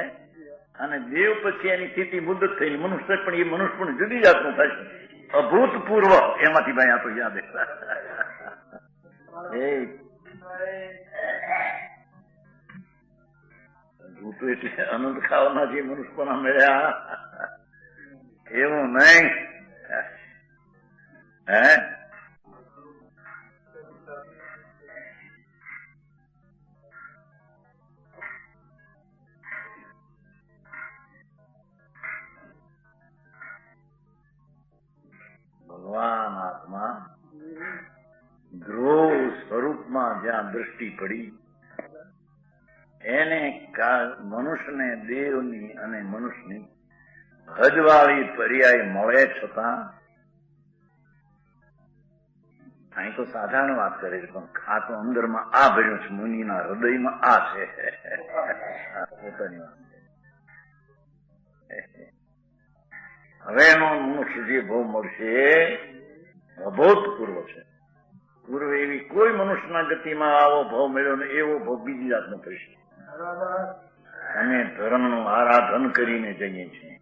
A: અને દેવ પછી એની સ્થિતિ મુદત થઈ, મનુષ્ય પણ એ મનુષ્ય પણ જુદી જાતનું થશે, અભૂતપૂર્વ. એમાંથી ભાઈ આ તો યાદ ભૂત એટલે અનંત ખાવાના જે મનુષ્યપણા મળ્યા એવું નહીં. હે ભગવાન આત્મા ધ્રુવ સ્વરૂપમાં જ્યાં દ્રષ્ટિ પડી એને મનુષ્યને દેવની અને મનુષ્યની હદવાળી પર્યાય મળે છતાં અહીં તો સાધારણ વાત કરે છે, પણ આ તો અંદરમાં આ ભર્યું છે, મુનિના હૃદયમાં આ છે, પોતાની વાત છે. હવે એનો મનુષ્ય જે ભાવ મળશે અભૂતપૂર્વ છે. પૂર્વે એવી કોઈ મનુષ્યના ગતિમાં આવો ભાવ મળ્યો ને એવો ભાવ બીજી જાતનો થશે. અમે ધર્મનું આરાધન કરીને જઈએ છીએ,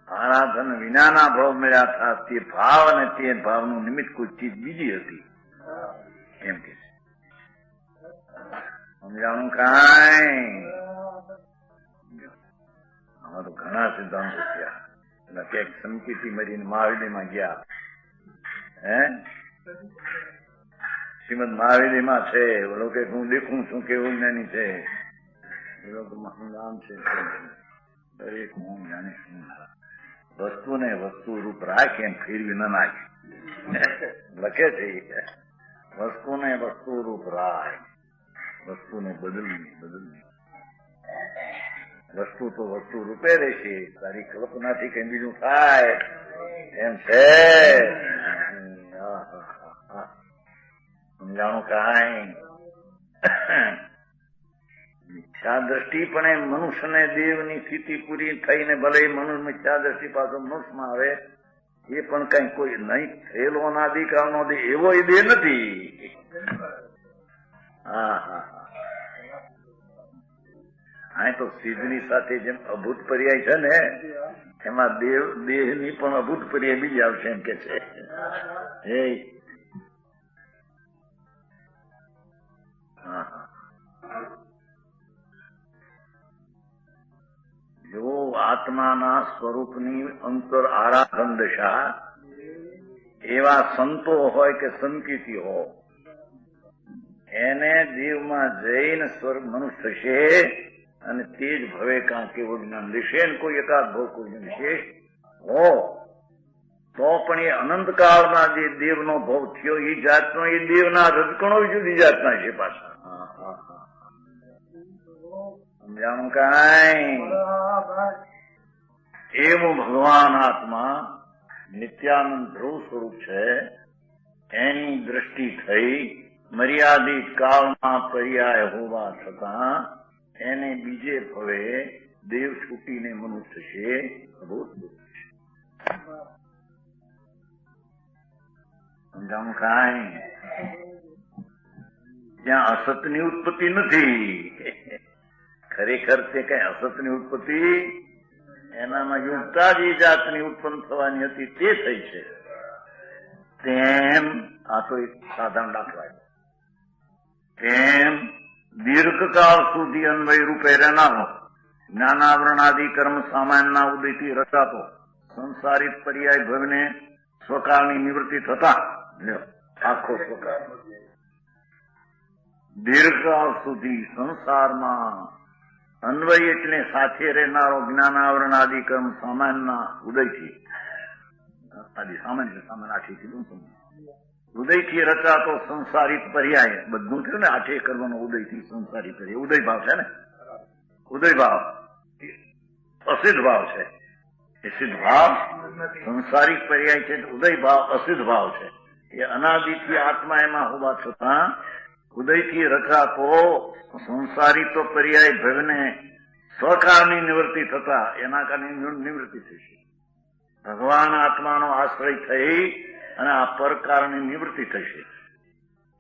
A: આરાધન વિનાના ભાવ મળ્યા હતા, તે ભાવ અને તે ભાવનું નિમિત્ત કોઈ ચીજ બીજી હતી એમ કે છે. સમજાણું કાંઈ? આમાં તો ઘણા સિદ્ધાંતો થયા. ક્યાંક સંકિતી મરીને મહાવીરમાં ગયા, શ્રીમદ મહાવીરમાં છે, બોલો કે હું દેખું છું કેવું જ્ઞાની છે, બોલો કે નામ છે, દરેક હું જાણી છું. વસ્તુને વસ્તુ રૂપ રાખે એમ ફેરવી ન નાખે, લખે છે. વસ્તુને વસ્તુ રૂપ રાખ, વસ્તુને બદલવી. વસ્તુ તો વસ્તુ રૂપે રહેશે, તારી કલ્પનાથી કઈ બીજું થાય એમ છે. સમજાણું કાંઈ? મિથ્યા દ્રષ્ટિ પણ એ મનુષ્યને દેવની સ્થિતિ પૂરી થઈને ભલે મનુષ્ય મિથ્યા દ્રષ્ટિ પાછો મનુષ્યમાં આવે, એ પણ કઈ કોઈ નહીં થયેલો અનાદિકાળનો દે એવો એ દે નથી. અહીં તો સિદ્ધની સાથે જેમ અભૂત પર્યાય છે ને, એમાં દેહની પણ અભૂત પર્યાય બીજી આવશે એમ કે છે. જો આત્માના સ્વરૂપની અંતર આરાધન દશા એવા સંતો હોય કે સંકિતિ હોય, એને દેવમાં જઈને સ્વર્ગ મનુષ્ય થશે, અને તે જ ભવે કાં કેવો જ્ઞાન લેશે ને કોઈ એકાદ ભાવ કોઈ વિશેષ હો તો પણ એ અનંતકાળના જે દેવનો ભાવ થયો એ જાતનો, એ દેવના રજકણો જુદી જાતના છે પાછા. સમજાણું કાંઈ? એવું ભગવાન આત્મા નિત્યાનંદ ધ્રુવ સ્વરૂપ છે, એની દ્રષ્ટિ થઈ મર્યાદિત કાળમાં પર્યાય હોવા છતાં એને બીજે ભવે દેવ છૂટીને મનુષ્ય છે. સમજાણું કાંઈ? ત્યાં અસતની ઉત્પત્તિ નથી, ખરેખર તે કઈ અસતની ઉત્પત્તિ, એનામાં યુક્તા જે જાતની ઉત્પન્ન થવાની હતી તે થઈ છે. તેમ આ તો એક સાધારણ દાખલા છે. તેમ દીર્ઘકાળ સુધી અન્વય રૂપે રહેનારો જ્ઞાનાવરણાદિ કર્મ સામાન્યના ઉદયથી રચાતો સંસારિત પર્યાય ભવને સ્વકાળની નિવૃત્તિ થતા આખો સ્વકાળ દીર્ઘકાળ સુધી સંસારમાં અન્વય એટલે સાથે રહેનારો જ્ઞાનાવરણ આદિ કર્મ સામાન્યના ઉદયથી, આદિ સામાન્ય સામાન્ય આઠી ઉદયથી રચાતો સંસારિત પર્યાય, બધું થયું ને આઠે કર્મનો ઉદયથી સંસારી પર્યાય. ઉદય ભાવ છે ને, ઉદય ભાવ અસિદ્ધ ભાવ છે, એ સિદ્ધ ભાવ સંસારિક પર્યાય છે, ઉદય ભાવ અસિદ્ધ ભાવ છે. એ અનાદિથી આત્મા એમાં હોવા છતાં ઉદયથી રચાતો સંસારી તો પર્યાય ભવને સ્વકાળની નિવૃત્તિ થતા એના કારણે નિવૃત્તિ થશે. ભગવાન આત્માનો આશ્રય થઈ અને આ પરકારની નિવૃત્તિ થશે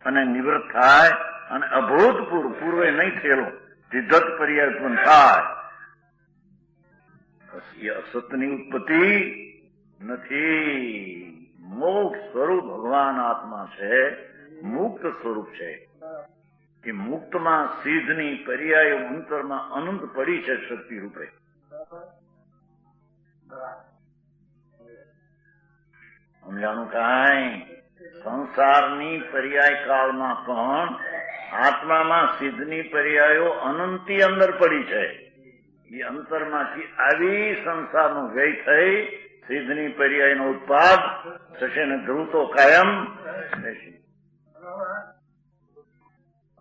A: અને નિવૃત્ત થાય અને અભૂતપૂર્વ પૂર્વે નહીં થયેલો સિદ્ધત પર્યાય ઉત્પન્ન થાય. એ અસતની ઉત્પત્તિ નથી. મોક્ષ સ્વરૂપ ભગવાન આત્મા છે, મુક્ત સ્વરૂપ છે. એ મુક્તમાં સિદ્ધની પર્યાય અંતરમાં અનંત પડી છે શક્તિ રૂપે. સમજાણું કાંઈ? સંસારની પર્યાય કાળમાં પણ આત્મામાં સિદ્ધની પર્યાયો અનંતી અંદર પડી છે. એ અંતરમાંથી આવી સંસારનો વ્યય થઈ સિદ્ધની પર્યાયનો ઉત્પાદ થશે ને ધ્રુવ તો કાયમ રહેશે.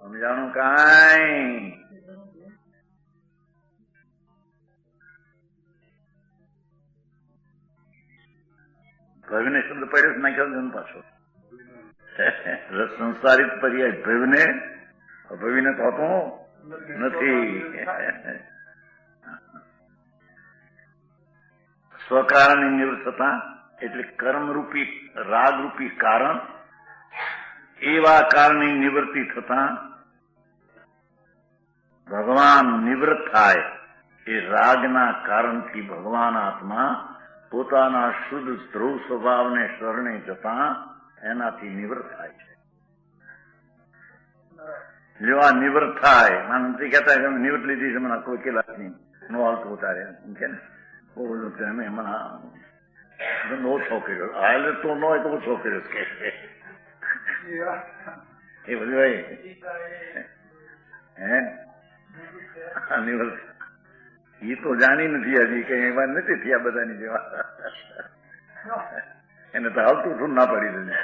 A: સમજાણું કાંઈ? ભવને શબ્દ પડ્યો નાખ્યો જન પાછો. સંસારિત પર્યાય ભવને ભવીને તો હતો નથી. સ્વકારણની નિવૃત્તતા એટલે કર્મરૂપી રાગરૂપી કારણ, એવા કારણની નિવૃત્તિ થતા ભગવાન નિવૃત્ત થાય. એ રાગના કારણથી ભગવાન આત્મા પોતાના શુદ્ધ ધ્રુવ સ્વભાવને શરણે જતા એનાથી નિવૃત્ત થાય છે. જો આ નિવૃત્ત થાય, માનસી કહેતા કે નિવૃત્ત લીધી છે, મને કોઈ કેલા નહીં, નો હાલતું ઉતારે કે ને બહુ અમે એમાં ઓછો કર્યો, હાલ તો ન હોય તો ઓછો કર્યો કે એ બધું ભાઈ હે નિવૃત્ત. એ તો જાણી નથી હજી કઈ એવા નથી થયા બધાની જેવા. એને તો હાલતું શું ના પડી દીધું.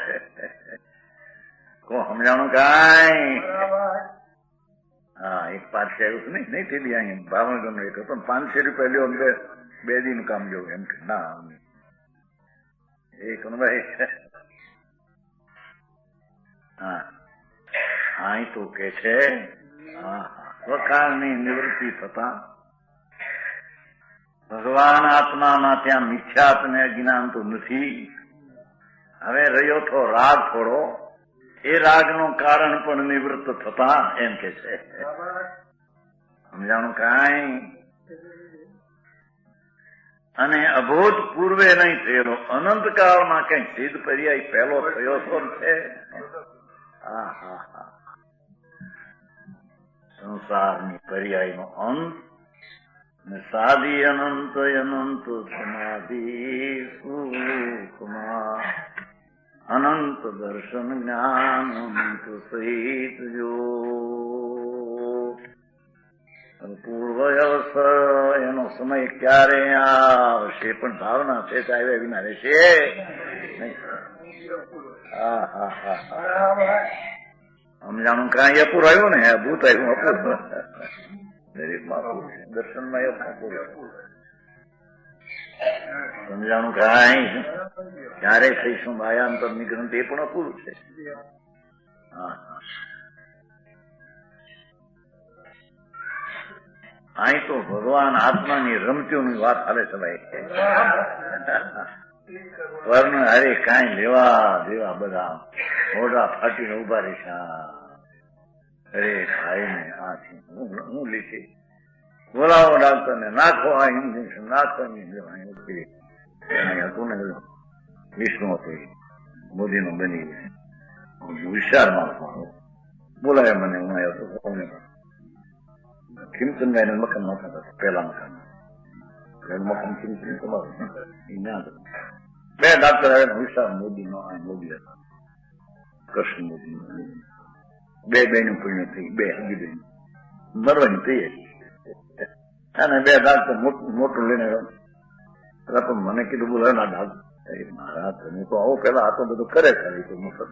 A: કો સમજાણું કાંઈ? હા, એક પાછ આવ્યું નહીં થયેલી અહીં ભાવનગર નો એક હતો, 500 રૂપિયા લ્યો અંદર 2 દિન કામ જવું એમ કે ના એક ભાઈ. હા અહીં તો કે છે સ્વકારની નિવૃત્તિ થતા ભગવાન આત્મામાં ત્યાં મિથ્યાત ને અજ્ઞાન તો નથી. હવે રહ્યો તો રાગ થોડો, એ રાગનું કારણ પણ નિવૃત્ત થતા એમ કે છે. સમજાણું કાંઈ? અને અભૂત પૂર્વે નહીં થયેલો અનંત કાળમાં કઈ સિદ્ધ પર્યાય પહેલો થયો તો છે. સંસારની પર્યાયનો અંત ને સાદી અનંત અનંત સમાધિ સુખમાં અનંત દર્શન જ્ઞાન અનંત સહિત જો પૂર્વ અવસર એનો સમય ક્યારે આવશે પણ ભાવના છે આવ્યા વિના રહેશે નહીં. સમજાણું કાંઈ અપૂર આવ્યું ને ભૂત આવ્યું અપૂર દરેકમાં દર્શનમાં અપૂર. સમજાણું કાંઈ? ક્યારે થઈશું ભાયાંતર ની ગ્રંથિ એ પણ અપૂરું છે. અહીં તો ભગવાન આત્માની રમતીઓની વાત હાલે છે ભાઈ. વર્ણ હારે કાંઈ લેવા દેવા બધા મોઢા ફાટીને ઉભા રહેશે. અરે ભાઈ ને આ હું લીધી બોલાવો ડાક્ટર ને નાખો આ ઇન્જેક્શન નાખો હતું ને વિષ્ણુ હતું મોદી નું બની વિશાળ માણસો બોલાવે મને હું આવ્યો હતો ખીમચંદભાઈ મકાન નહોતા પેલા મકાન મકાન ખીમચંદ તમારું 2 ડાક્ટર આવે વિશાળ મોદી નો મોદી હતા કૃષ્ણ મોદી 2 બહેનું પુણ્ય થઈ 2 હજી બહેન મરવાની તૈયારી અને 2 ડાક્ટર મોટું લઈને પણ મને કીધું બોલે ના ડાક્ટર મારા તમે તો આવો પેલા આ તો બધું કરે ખાલી તો મફત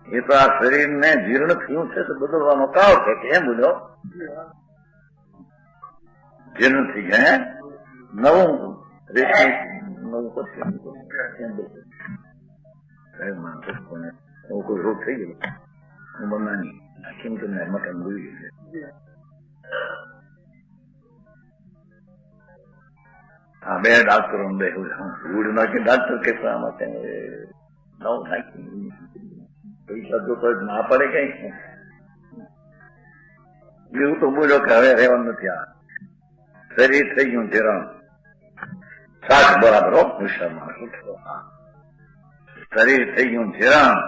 A: એ તો આ શરીર ને જીર્ણ થયું છે તો બદલવાનો કાળ છે કે એમ બોલો જીર્ણ થઈ ગયા નવું કોઈ રોગ થઈ ગયો હું બનાની કેમ તમને મકાન ભૂલી છે આ બે ડાક્ટરો બે ધૂળ નાખી ડાક્ટર કહેતા માટે નવ નાખી પૈસા તો ના પડે કઈ. એવું તો બોલ્યો કે હવે રહેવાનું નથી. આ શરીર થઈ ગયું ધિરાણ સાત બરાબર વિશાળમાં શરીર થઈ ગયું ધિરાણ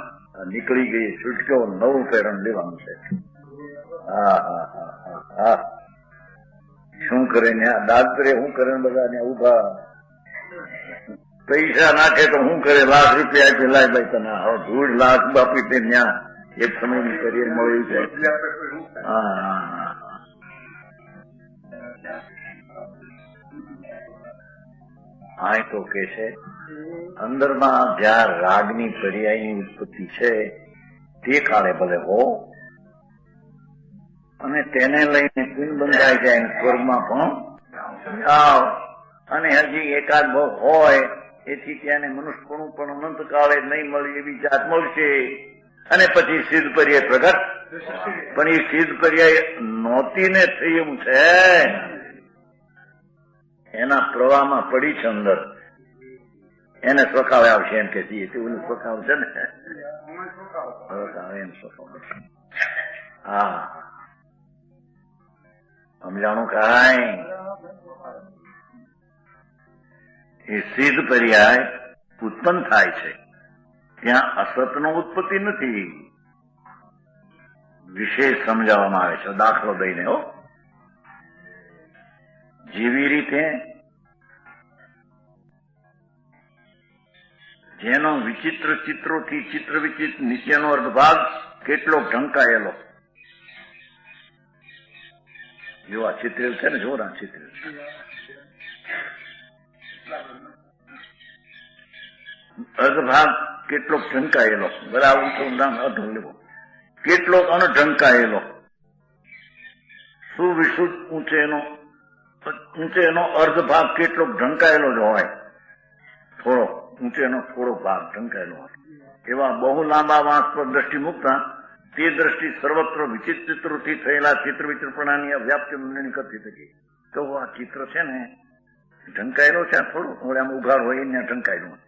A: નીકળી ગઈ છૂટક્યો નવું પેરણ લેવાનું છે. હા હા હા હા હા શું કરે ને આ ડાક્ટરે શું કરે બધા ને ઉભા પૈસા નાખે તો શું કરે? લાખ રૂપિયા આપી લાય ભાઈ તને હવે 1.5 લાખ બાપી તે ત્યાં એક સમયની કરિયર મળ્યું છે. હા હા હા હા તો કે છે અંદરમાં જ્યાં રાગની પર્યાયની ઉત્પત્તિ છે તે કાળે ભલે હો અને તેને લઈને પિંડ બંધાઈ જાય સ્વર્ગમાં પણ જાઓ અને હજી એકાદ ભાવ હોય એથી ત્યાં મનુષ્યપણું પણ અનંત કાળે નહીં મળી એવી જાત મળશે અને પછી સિદ્ધ પર્યાય પ્રગટ. પણ એ સિદ્ધ પર્યાય નહોતી ને થઈ એમ છે એના પ્રવાહમાં પડી છે અંદર એને સ્વખાવે આવશે એમ કે ઓલું સ્વખાવ છે ને એમ સ્વખાવ. હા સમજાણું કાંઈ? એ સિદ્ધ પર્યાય ઉત્પન્ન થાય છે ત્યાં અસતનો ઉત્પત્તિ નથી. વિશેષ સમજાવવામાં આવે છે દાખલો દઈને. હો જેવી રીતે જેનો વિચિત્ર ચિત્રોથી ચિત્ર વિચિત્ર નીચેનો અર્ધભાગ કેટલો ઢંકાયેલો. જો આ ચિત્રેલ છે ને, જો આ ચિત્રેલ અર્ધભાગ કેટલો ઢંકાયેલો. બરાબર નામ અઢો લેવો. કેટલો અણઢંકાયેલો સુવિશુદ્ધ ઊંચેનો અર્ધભાગ કેટલો ઢંકાયેલો જ હોય. થોડો ઊંચેનો થોડો ભાગ ઢંકાયેલો હોય. એવા બહુ લાંબા વાંસ પર દ્રષ્ટિ મૂકતા તે દ્રષ્ટિ સર્વત્ર વિચિત્રોથી થયેલા ચિત્ર વિચિત્રપણાની અવ્યાપ્તિ મંડળની કરતી હતી. તો આ ચિત્ર છે ને ઢંકાયેલો છે. થોડું આમ ઉઘાડ હોય એને ઢંકાયેલું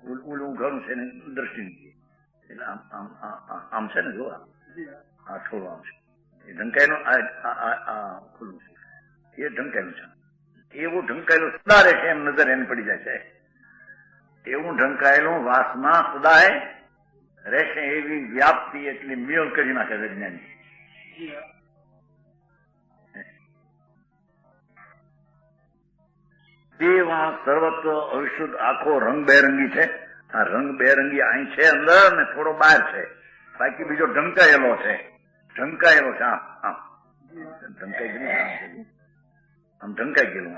A: ઓલું ઉઘાડું છે ને દ્રષ્ટિ એટલે આમ છે ને જો આ થોડું આમ છે એ ઢંકાયેલું ખુલ્લું છે એ ઢંકાયેલું છે. એવું ઢંકાયેલું સદા રહે છે એમ નજર એને પડી જાય છે. એવું ઢંકાયેલું વાસમાં સદાય રહેશે એવી વ્યાપ્તિ એટલી મેળ કરી નાખે છે જ્ઞાની. તે વાંસ સર્વત્ર અવિશુદ્ધ આખો રંગબેરંગી છે. આ રંગબેરંગી અહીં છે અંદર ને થોડો બહાર છે. બાકી બીજો ઢંકાયેલો છે. ઢંકાયેલો છે આમ આમ ઢંકાઈ ગયેલું આમ ઢંકાઈ ગયેલું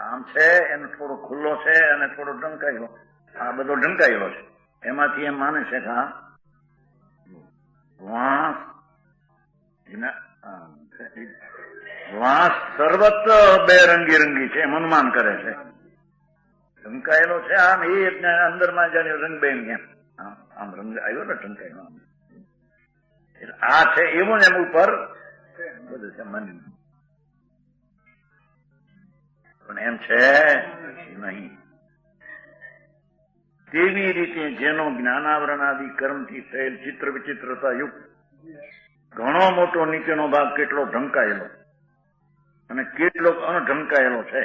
A: આમ છે એનો થોડો ખુલ્લો છે અને થોડો ઢંકાયેલો. આ બધો ઢંકાયેલો છે. એમાંથી એમ માને છે કે આ વાંસ સર્વત્ર બેરંગી રંગી છે એમ અનુમાન કરે છે. ઢંકાયેલો છે આમ એ અંદરમાં જાણે રંગબેરંગી એમ આમ રંગ આવ્યો ને ઢંકાયેલો. આ છે એવું ને એમ ઉપર બધું છે મન પણ એમ છે નહીં. તેવી રીતે જેનો જ્ઞાનાવરણ આદિ કર્મથી થયેલ ચિત્ર વિચિત્રતા યુક્ત ઘણો મોટો નીચેનો ભાગ કેટલો ઢંકાયેલો અને કેટલો અણઢંકાયેલો છે.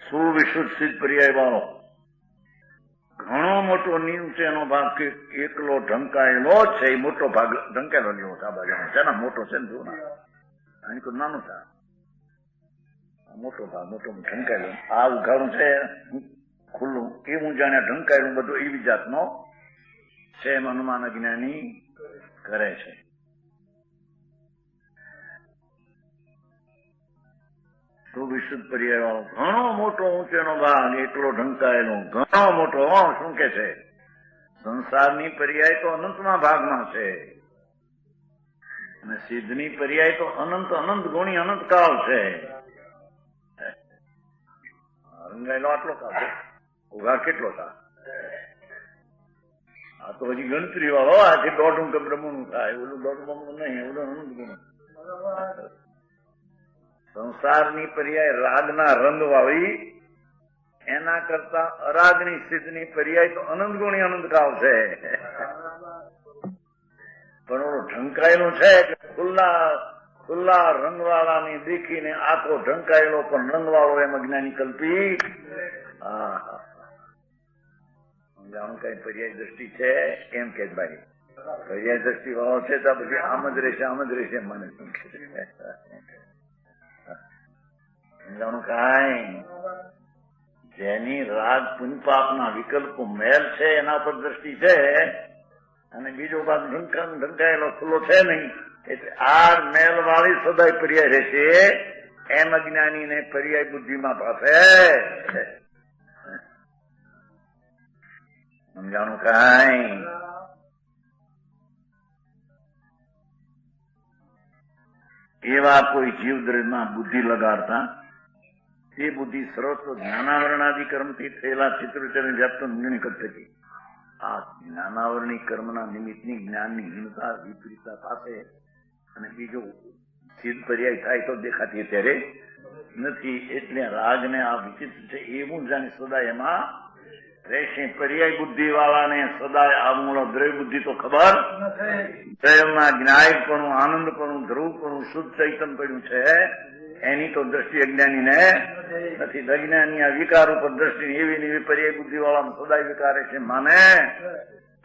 A: સુવિશુદ્ધ સિદ્ધ પર્યાય વાળો ઘણો મોટો નીચેનો ભાગ એકલો ઢંકાયેલો જ છે. એ મોટો ભાગ ઢંકાયેલો લેવો છે. આ બાજુ છે ને મોટો છે ને જો અહીં તો નાનો છે. મોટો ભાગ મોટો ઢંકાયેલો આ ઉઘાડું છે ખુલ્લું એવું જાણે ઢંકાયેલું બધું એવી જાતનો છે એમ અનુમાન અજ્ઞાની કરે છે. તો વિશુદ્ધ પર્યાય વાળો ઘણો મોટો ઊંચેનો ભાગ એકલો ઢંકાયેલો ઘણો મોટો. શું કે છે? સંસારની પર્યાય તો અનંતમાં ભાગમાં છે અને સિદ્ધની પર્યાય તો અનંત અનંત ગુણી અનંત કાળ છે. રંગાયેલો આટલો કાળ ઉઘાડ કેટલો થાય? આ તો હજી ગણતરી વાળો આથી 1.5 બ્રહ્મનું થાય. ઓલું 1.5 બ્રહ્મનું નહીં. ઓલું અનંત ગુણ સંસારની પર્યાય રાગના રંગ વાળી, એના કરતા અરાગની સિદ્ધની પર્યાય તો અનંત ગુણી અનંતકાળ છે. પણ ઓલું ઢંકાયેલું છે કે ખુલ્લા રંગવાળાની દેખીને આખો ઢંકાયેલો પણ રંગવાળો એમ અજ્ઞાની કલ્પી. જાણું કઈ પર્યાય દ્રષ્ટિ છે એમ કે ભાઈ પર્યાય દ્રષ્ટિ વાળો છે તો પછી આમ જ રહેશે મને જાણું કઈ જેની રાગ પુંપાપના વિકલ્પો મેલ છે એના પર દ્રષ્ટિ છે, અને બીજો ભાગ ઢંકાયેલો ખુલ્લો છે નહીં, એટલે આ મેલ વાળી સદાય પર્યાય રહેશે એમ અજ્ઞાની ને પર્યાય બુદ્ધિમાં પાસે સમજાણું કઈ. એવા કોઈ જીવ દ્રવ્યમાં બુદ્ધિ લગાડતા તે બુદ્ધિ સર્વસ્વ જ્ઞાનાવરણાદિ કર્મથી થયેલા ચિત્રચરણ વ્યાપ્ત નિર્ણય થતી. આ જ્ઞાનાવરણી કર્મના નિમિત્તની જ્ઞાનની હીનતા વિપરીતતા પાસે અને બીજો સિદ્ધ પર્યાય થાય તો દેખાતી ત્યારે નથી. એટલે રાગને આ વિચિત્ર છે એવું જાણે સદાય એમાં રહેશે. પર્યાય બુદ્ધિ વાળાને સદાય આ મૂળ દ્રવ્ય બુદ્ધિ તો ખબર દ્રવ્યમાં જ્ઞાયકપણું, આનંદપણું, ધ્રુવપણું, શુદ્ધ ચૈતન પડ્યું છે એની તો દ્રષ્ટિ અજ્ઞાની ને નથી. અજ્ઞાની આ વિકાર ઉપર દ્રષ્ટિ એવી પર્યાય બુદ્ધિ વાળા સદાય વિકારે છે માને.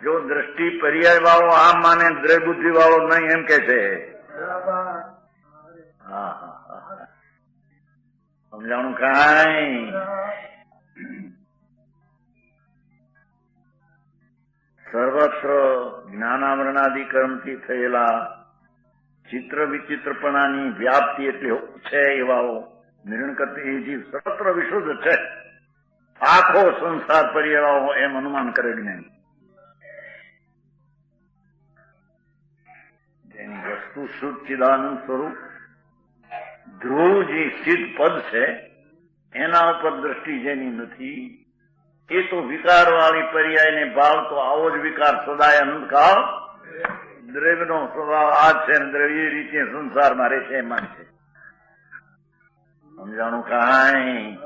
A: જો દ્રષ્ટિ પર્યાય વાળો આમ માને, દ્રવ્ય બુદ્ધિ વાળો નહીં એમ કે છે. સમજાણું કઈ. સર્વત્ર જ્ઞાનાવરણાદિ કર્મથી થયેલા ચિત્ર વિચિત્રપણાની વ્યાપ્તિ એટલે છે એવાઓ નિર્ણય કરતી એ જીવ સર્વત્ર વિશુદ્ધ છે, આખો સંસાર પર્યાવાઓ એમ અનુમાન કરે જ્ઞાની. જેની વસ્તુ શુદ્ધ ચિદાનંદ સ્વરૂપ ધ્રુવ જે સિદ્ધ પદ છે એના ઉપર દ્રષ્ટિ જેની નથી એ તો વિકાર વાળી પર્યાય ને ભાવ તો આવો જ વિકાર સદાય અનંતકાળ દ્રવ્યનો સ્વભાવ આ છે ને દ્રવ્ય એ રીતે સંસારમાં રહે છે એમાં છે. સમજાણું કઈ.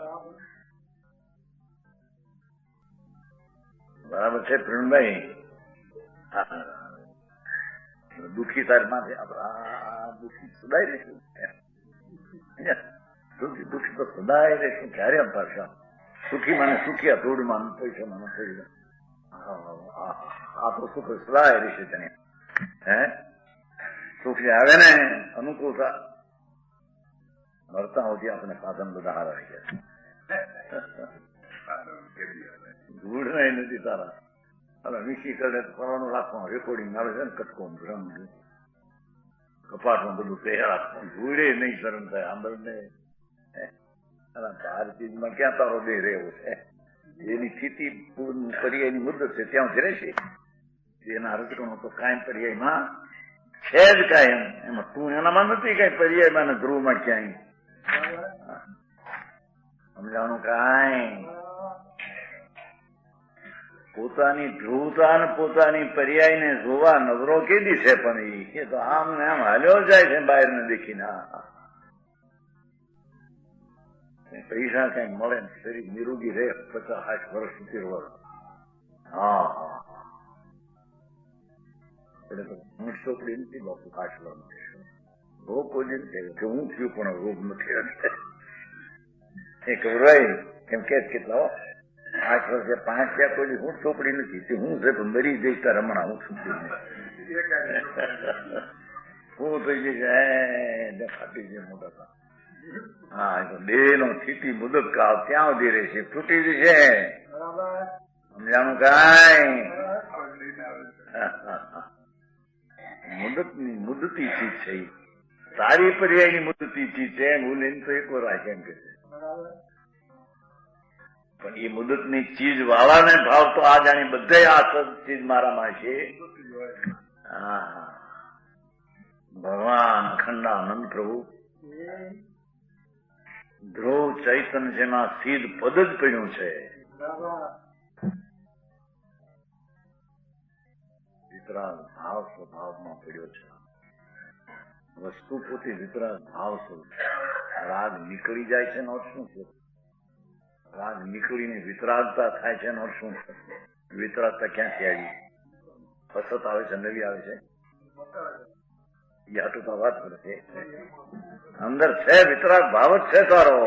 A: બરાબર છે પ્રવીણભાઈ. દુઃખી તારી માથે દુઃખી સદાય રહેશું, દુઃખી તો સદાય રહેશું. ક્યારે અંપારશા સુખી મને સુખી થોડું માન પૈસા મને થઈ આ તો સુખ સદાય રહેશે. તને સુખ જે આવે ને અનુકૂળતા મરતા હોતી આપણે સાધન બધા હારા રહી ગયા. ધૂળ નહીં નથી તારા હવે વીસી કરે ફરવાનું રાખવાનું, રેકોર્ડિંગ આવે છે ને કટકો ભ્રમ કપાટમાં બધું તૈયાર રાખવાનું, ધૂળે નહીં શરમ થાય આંબળને. ભારતીયમાં ક્યાં તારો દેહ રહેવો છે? એની સ્થિતિ પર્યાયની મુદ્દત છે ત્યાંથી રહેશે. એના રચકણો તો કાયમ પર્યાયમાં છે જ કાયમ. એમાં તું એનામાં નથી કઈ પર્યાયમાં ને ધ્રુવમાં ક્યાંય. સમજાણું કાંઈ. પોતાની ધ્રુવતા ને પોતાની પર્યાયને જોવા નજરો કેદી છે, પણ એ તો આમ ને આમ હાલ્યો જાય છે બહાર ને દેખીને. પૈસા કઈ મળે ને શરીર નિરોગી રહે 50-60 વર્ષ 70 વર્ષ. એટલે તો હું ચોપડી નથી બાપુ કાચવાનું રોગ કોઈ કે હું થયું પણ રોગ નથી. એ કહેવાય એમ કે કેટલા 8 વર્ષે 5 થયા કોઈ હું ચોપડી નથી, હું છે પણ મરી જઈશ તાર હમણાં હું છું હું થઈ જઈશ ફાટી જાય મોટા. હા દેહ નો સ્થિતિ મુદત કાળ ત્યાં સુધી રહેશે, તૂટી જશે. સમજાણું કઈ. મુદતી ચીજ છે, સારી પર્યાયની મુદતી ચીજ છે. હું લઈને તો એક વાર રાખે એમ કે છે, પણ એ મુદતની ચીજ વાળાને ભાવ તો આ જાણી બધે આ ચીજ મારામાં છે. ભગવાન અખંડાનંદ પ્રભુ ધ્રુવ ચૈતન જેમાં સીધ પદ જ પડ્યું છે. વિતરાગ ભાવ સ્વભાવમાં પડ્યો છે. વસ્તુ પોતે વિતરાગ ભાવ સ્વરૂપ. રાગ નીકળી જાય છે એનો અર્થ શું છે? રાગ નીકળીને વિતરાગતા થાય છે એનો અર્થ શું છે? વિતરાગતા ક્યાંથી આવી? ફસત આવે છે, નવી આવે છે, યા તો વાત કરે છે. અંદર છે વિતરાગ ભાવ જ છે તારો,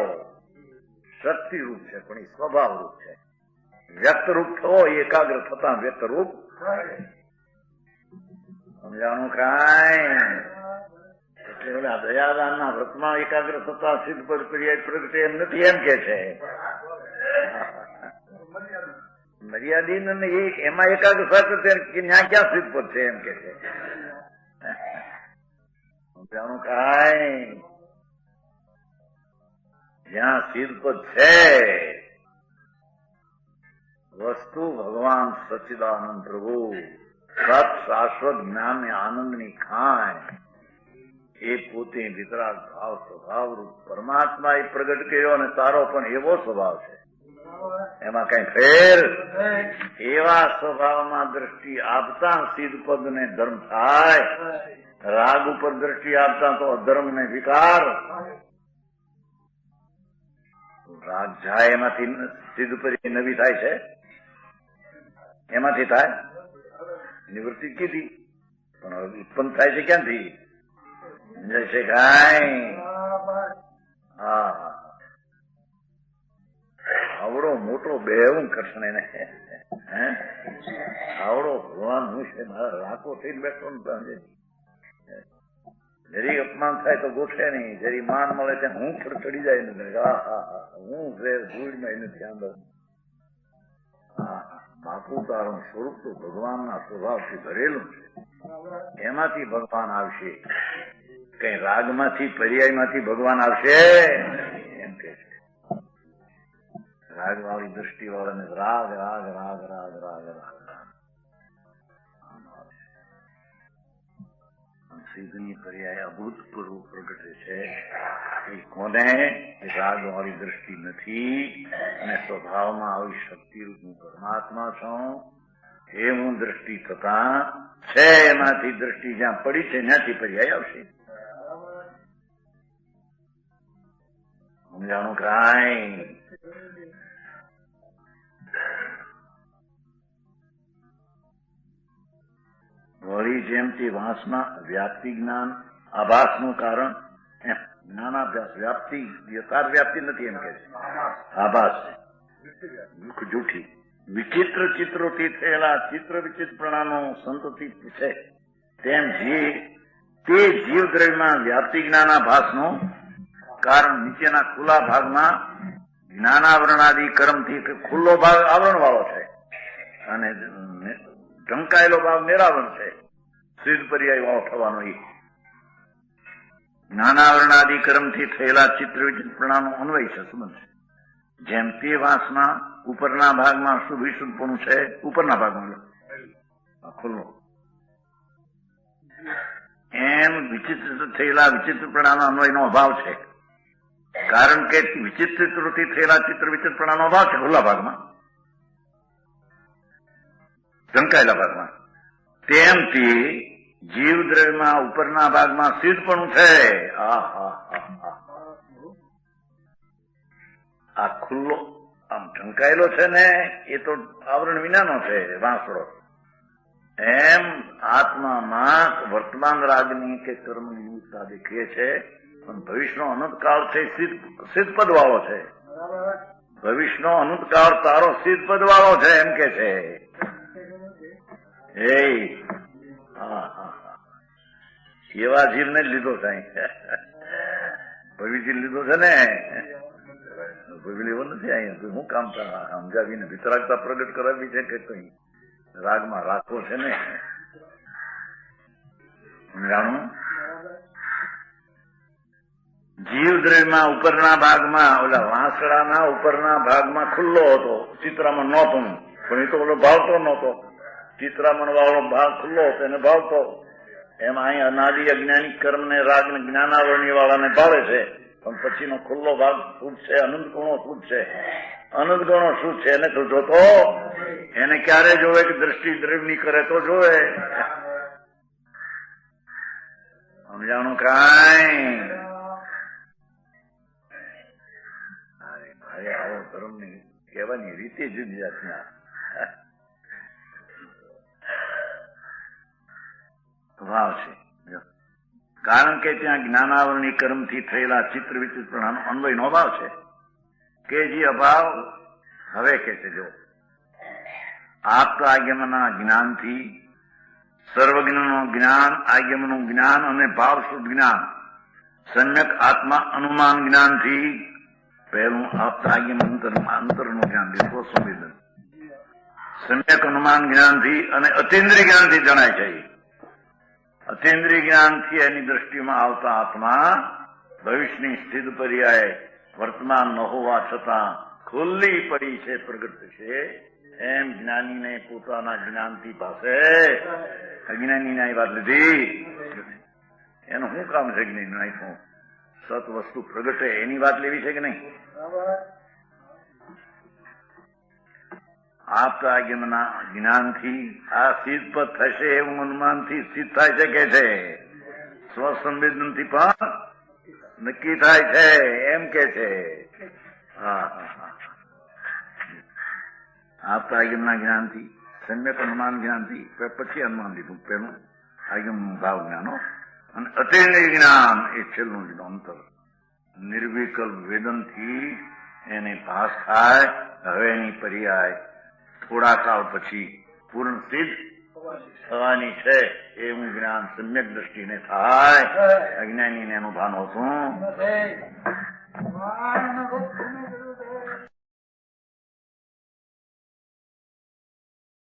A: શક્તિ રૂપ છે, પણ એ સ્વભાવ રૂપ છે. વ્યક્ત રૂપ થવો એકાગ્ર થતા વ્યક્ત રૂપ સમજાણું કાંઈ? એટલે ઓલા દયાદાનના વ્રતમાં એકાગ્ર થતા સિદ્ધ પદ પર્યાય પ્રગટે એમ નથી, એમ કે છે. મર્યાદીન અને એમાં એકાગ્ર થશે ત્યાં ક્યાં સિદ્ધ પદ છે એમ કે છે. સમજાણું કાંઈ? જ્યાં સિદ્ધ પદ છે વસ્તુ ભગવાન સચ્ચિદાનંદ પ્રભુ સત શાશ્વત જ્ઞાન ને આનંદની ખાય એ પોતે વિતરાગ ભાવ સ્વભાવ રૂપ પરમાત્મા એ પ્રગટ કર્યો અને તારો પણ એવો સ્વભાવ છે, એમાં કઈ ફેર. એવા સ્વભાવમાં દ્રષ્ટિ આપતા સિદ્ધ પદ ને ધર્મ થાય, રાગ ઉપર દ્રષ્ટિ આપતા તો અધર્મ ને વિકાર. રાગ જાય એમાંથી સિદ્ધ પદ નવી થાય છે, એમાંથી થાય નિવૃત્તિ કીધી, પણ ઉત્પન્ન થાય છે ક્યાંથી? જશે કાંઈ? હા, આવડો મોટો બેહું કૃષ્ણ એને આવડો ભગવાન હું છે, મારા રાકો થઈને બેઠો ને જરી અપમાન થાય તો ગોઠે નહીં, જરી માન મળે ત્યાં હું પર ચડી જાય ને હું ધૂળમાં એને ધ્યાન દઉં. બાપુ તારું સ્વરૂપ તો ભગવાનના સ્વભાવથી ભરેલું છે, એમાંથી ભગવાન આવશે. કઈ રાગમાંથી પર્યાયમાંથી ભગવાન આવશે એમ કે છે. રાગ વાળી દ્રષ્ટિ વાળાને રાગ રાગ રાગ રાગ રાગ રાગ સિદ્ધની પર્યાય અભૂતપૂર્વ પ્રગટે છે. એ કોને? રાગ વાળી દ્રષ્ટિ નથી અને સ્વભાવમાં આવી શક્તિરૂપ હું પરમાત્મા છું એ હું દ્રષ્ટિ થતા છે. એમાંથી દ્રષ્ટિ જ્યાં પડી છે ત્યાંથી પર્યાય આવશે. સમજાણું કાંઈ? વળી જેમ તે વાંસના વ્યાપ્તિ જ્ઞાન આભાસનું કારણ જ્ઞાનાભ્યાસ વ્યાપ્તિ યથાર્થ વ્યાપ્તિ નથી એમ કે છે, આભાસ જૂઠી વિચિત્ર ચિત્રોથી થયેલા ચિત્ર વિચિત્રપણાનો સંતતિ છે. તેમ તે જીવ દ્રવ્યમાં વ્યાપ્તિ જ્ઞાનાભાસનું કારણ નીચેના ખુલ્લા ભાગમાં જ્ઞાનાવરણાદિ કર્મથી ખુલ્લો ભાગ આવરણ વાળો છે અને ઢંકાયેલો ભાગ નિરાવરણ છે. સિદ્ધ પર્યાય વાળો થવાનો એ જ્ઞાનાવરણાદિ કર્મથી થયેલા ચિત્ર વિચિત્રપણાનો અન્વય છે, સંબંધ છે. જેમ તે વાસના ઉપરના ભાગમાં શુભ વિશુદ્ધપણું છે, ઉપરના ભાગમાં ખુલ્લો, એમ વિચિત્ર થયેલા વિચિત્રપણાનો અન્વયનો અભાવ છે. કારણ કે વિચિત્રથી થયેલા ચિત્ર વિચિત્રપણાનો અભાવ છે ખુલ્લા ભાગમાં, ઢંકાયેલા ભાગમાં. તેમથી જીવ દ્રવ્યમાં ઉપરના ભાગમાં સિદ્ધપણું છે. આ ખુલ્લો આમ ઢંકાયેલો છે ને એ તો આવરણ વિનાનો છે વાંસળો. એમ આત્મામાં વર્તમાન રાગની કે કર્મની નિમિત્તા દેખીએ છે, પણ ભવિષ્યનો અનંતકાળ છે સિદ્ધપદ વાળો છે. ભવિષ્યનો અનંતકાળ તારો સિદ્ધપદ વાળો છે એમ કે છે. એવા જીવને જ લીધો થાય, ભવિજી લીધો છે ને, ભવિ લેવો નથી. અહીંયા હું કામ સમજાવીને વિતરાગતા પ્રગટ કરાવી છે કે કઈ રાગમાં રાખવો છે ને. જાણું જીવ દ્રવ્યમાં ઉપરના ભાગમાં ઓલા વાંસળાના ઉપરના ભાગમાં ખુલ્લો હતો, ચિત્રામાં નહોતો, પણ એ તો ઓલો ભાવતો નહોતો. ચિત્રામણ વાળો ભાગ ખુલ્લો હતો એને ભાવતો. એમાં અહીં અનાદિ અજ્ઞાનિક કર્મ ને રાગ ને જ્ઞાનાવરણી વાળાને ભાવે છે, પણ પછીનો ખુલ્લો ભાગ શું છે? અનંત ગુણો શું છે? અનંત ગુણો શું છે? એને તો જોતો, એને ક્યારે જોવે કે દ્રષ્ટિ દ્રવ્યની કરે તો જોવે. સમજાણું કાંઈ? અરે આવો ધર્મ ની કહેવાની રીતે જુદી જાતના ભાવ છે. કારણ કે ત્યાં જ્ઞાનાવરણી કર્મથી થયેલા ચિત્ર વિચિત્રનો અન્વયનો અભાવ છે. કે જે અભાવ હવે કે છે જો આપ્ત આગમના જ્ઞાનથી સર્વજ્ઞનું જ્ઞાન, આગમનું જ્ઞાન અને ભાવશુદ્ધ જ્ઞાન સમ્યક આત્મા અનુમાન જ્ઞાનથી પહેલું આપ્ત આગમ અંતરનું જ્ઞાન લીધું સંવેદન સમ્યક અનુમાન જ્ઞાનથી અને અતિન્દ્રિય જ્ઞાનથી જણાય છે. અતિન્દ્રિય જ્ઞાનથી એની દ્રષ્ટિમાં આવતા આત્મા ભવિષ્યની સ્થિત પર્યાય વર્તમાન ન હોવા છતાં ખુલ્લી પડી છે, પ્રગટ છે. એમ જ્ઞાનીને પોતાના જ્ઞાનથી પાસે અજ્ઞાનીને આ વાત લીધી. એનું શું કામ છે? જ્ઞાની શું સત વસ્તુ પ્રગટે એની વાત લેવી છે કે નહીં? આપતા આગમના જ્ઞાનથી આ સિદ્ધ થશે એવું અનુમાનથી સિદ્ધ થાય છે કે છે. સ્વસંવેદનથી પણ નક્કી થાય છે એમ કે છે. હા આપતા આગમના જ્ઞાનથી સમ્યક અનુમાન જ્ઞાનથી પછી અનુમાન લીધું પેલું આગમ ભાવ જ્ઞાનો અને અતિન્દ્રિય જ્ઞાન એ છેલ્લું લીધું અંતર નિર્વિકલ્પ વેદનથી એને ભાસ થાય. હવે એની પર્યાય થોડા કાળ પછી પૂર્ણ સિદ્ધ થવાની છે એવું જ્ઞાન સમ્યક દ્રષ્ટિને થાય. અજ્ઞાનીને એનું ભાન હોતું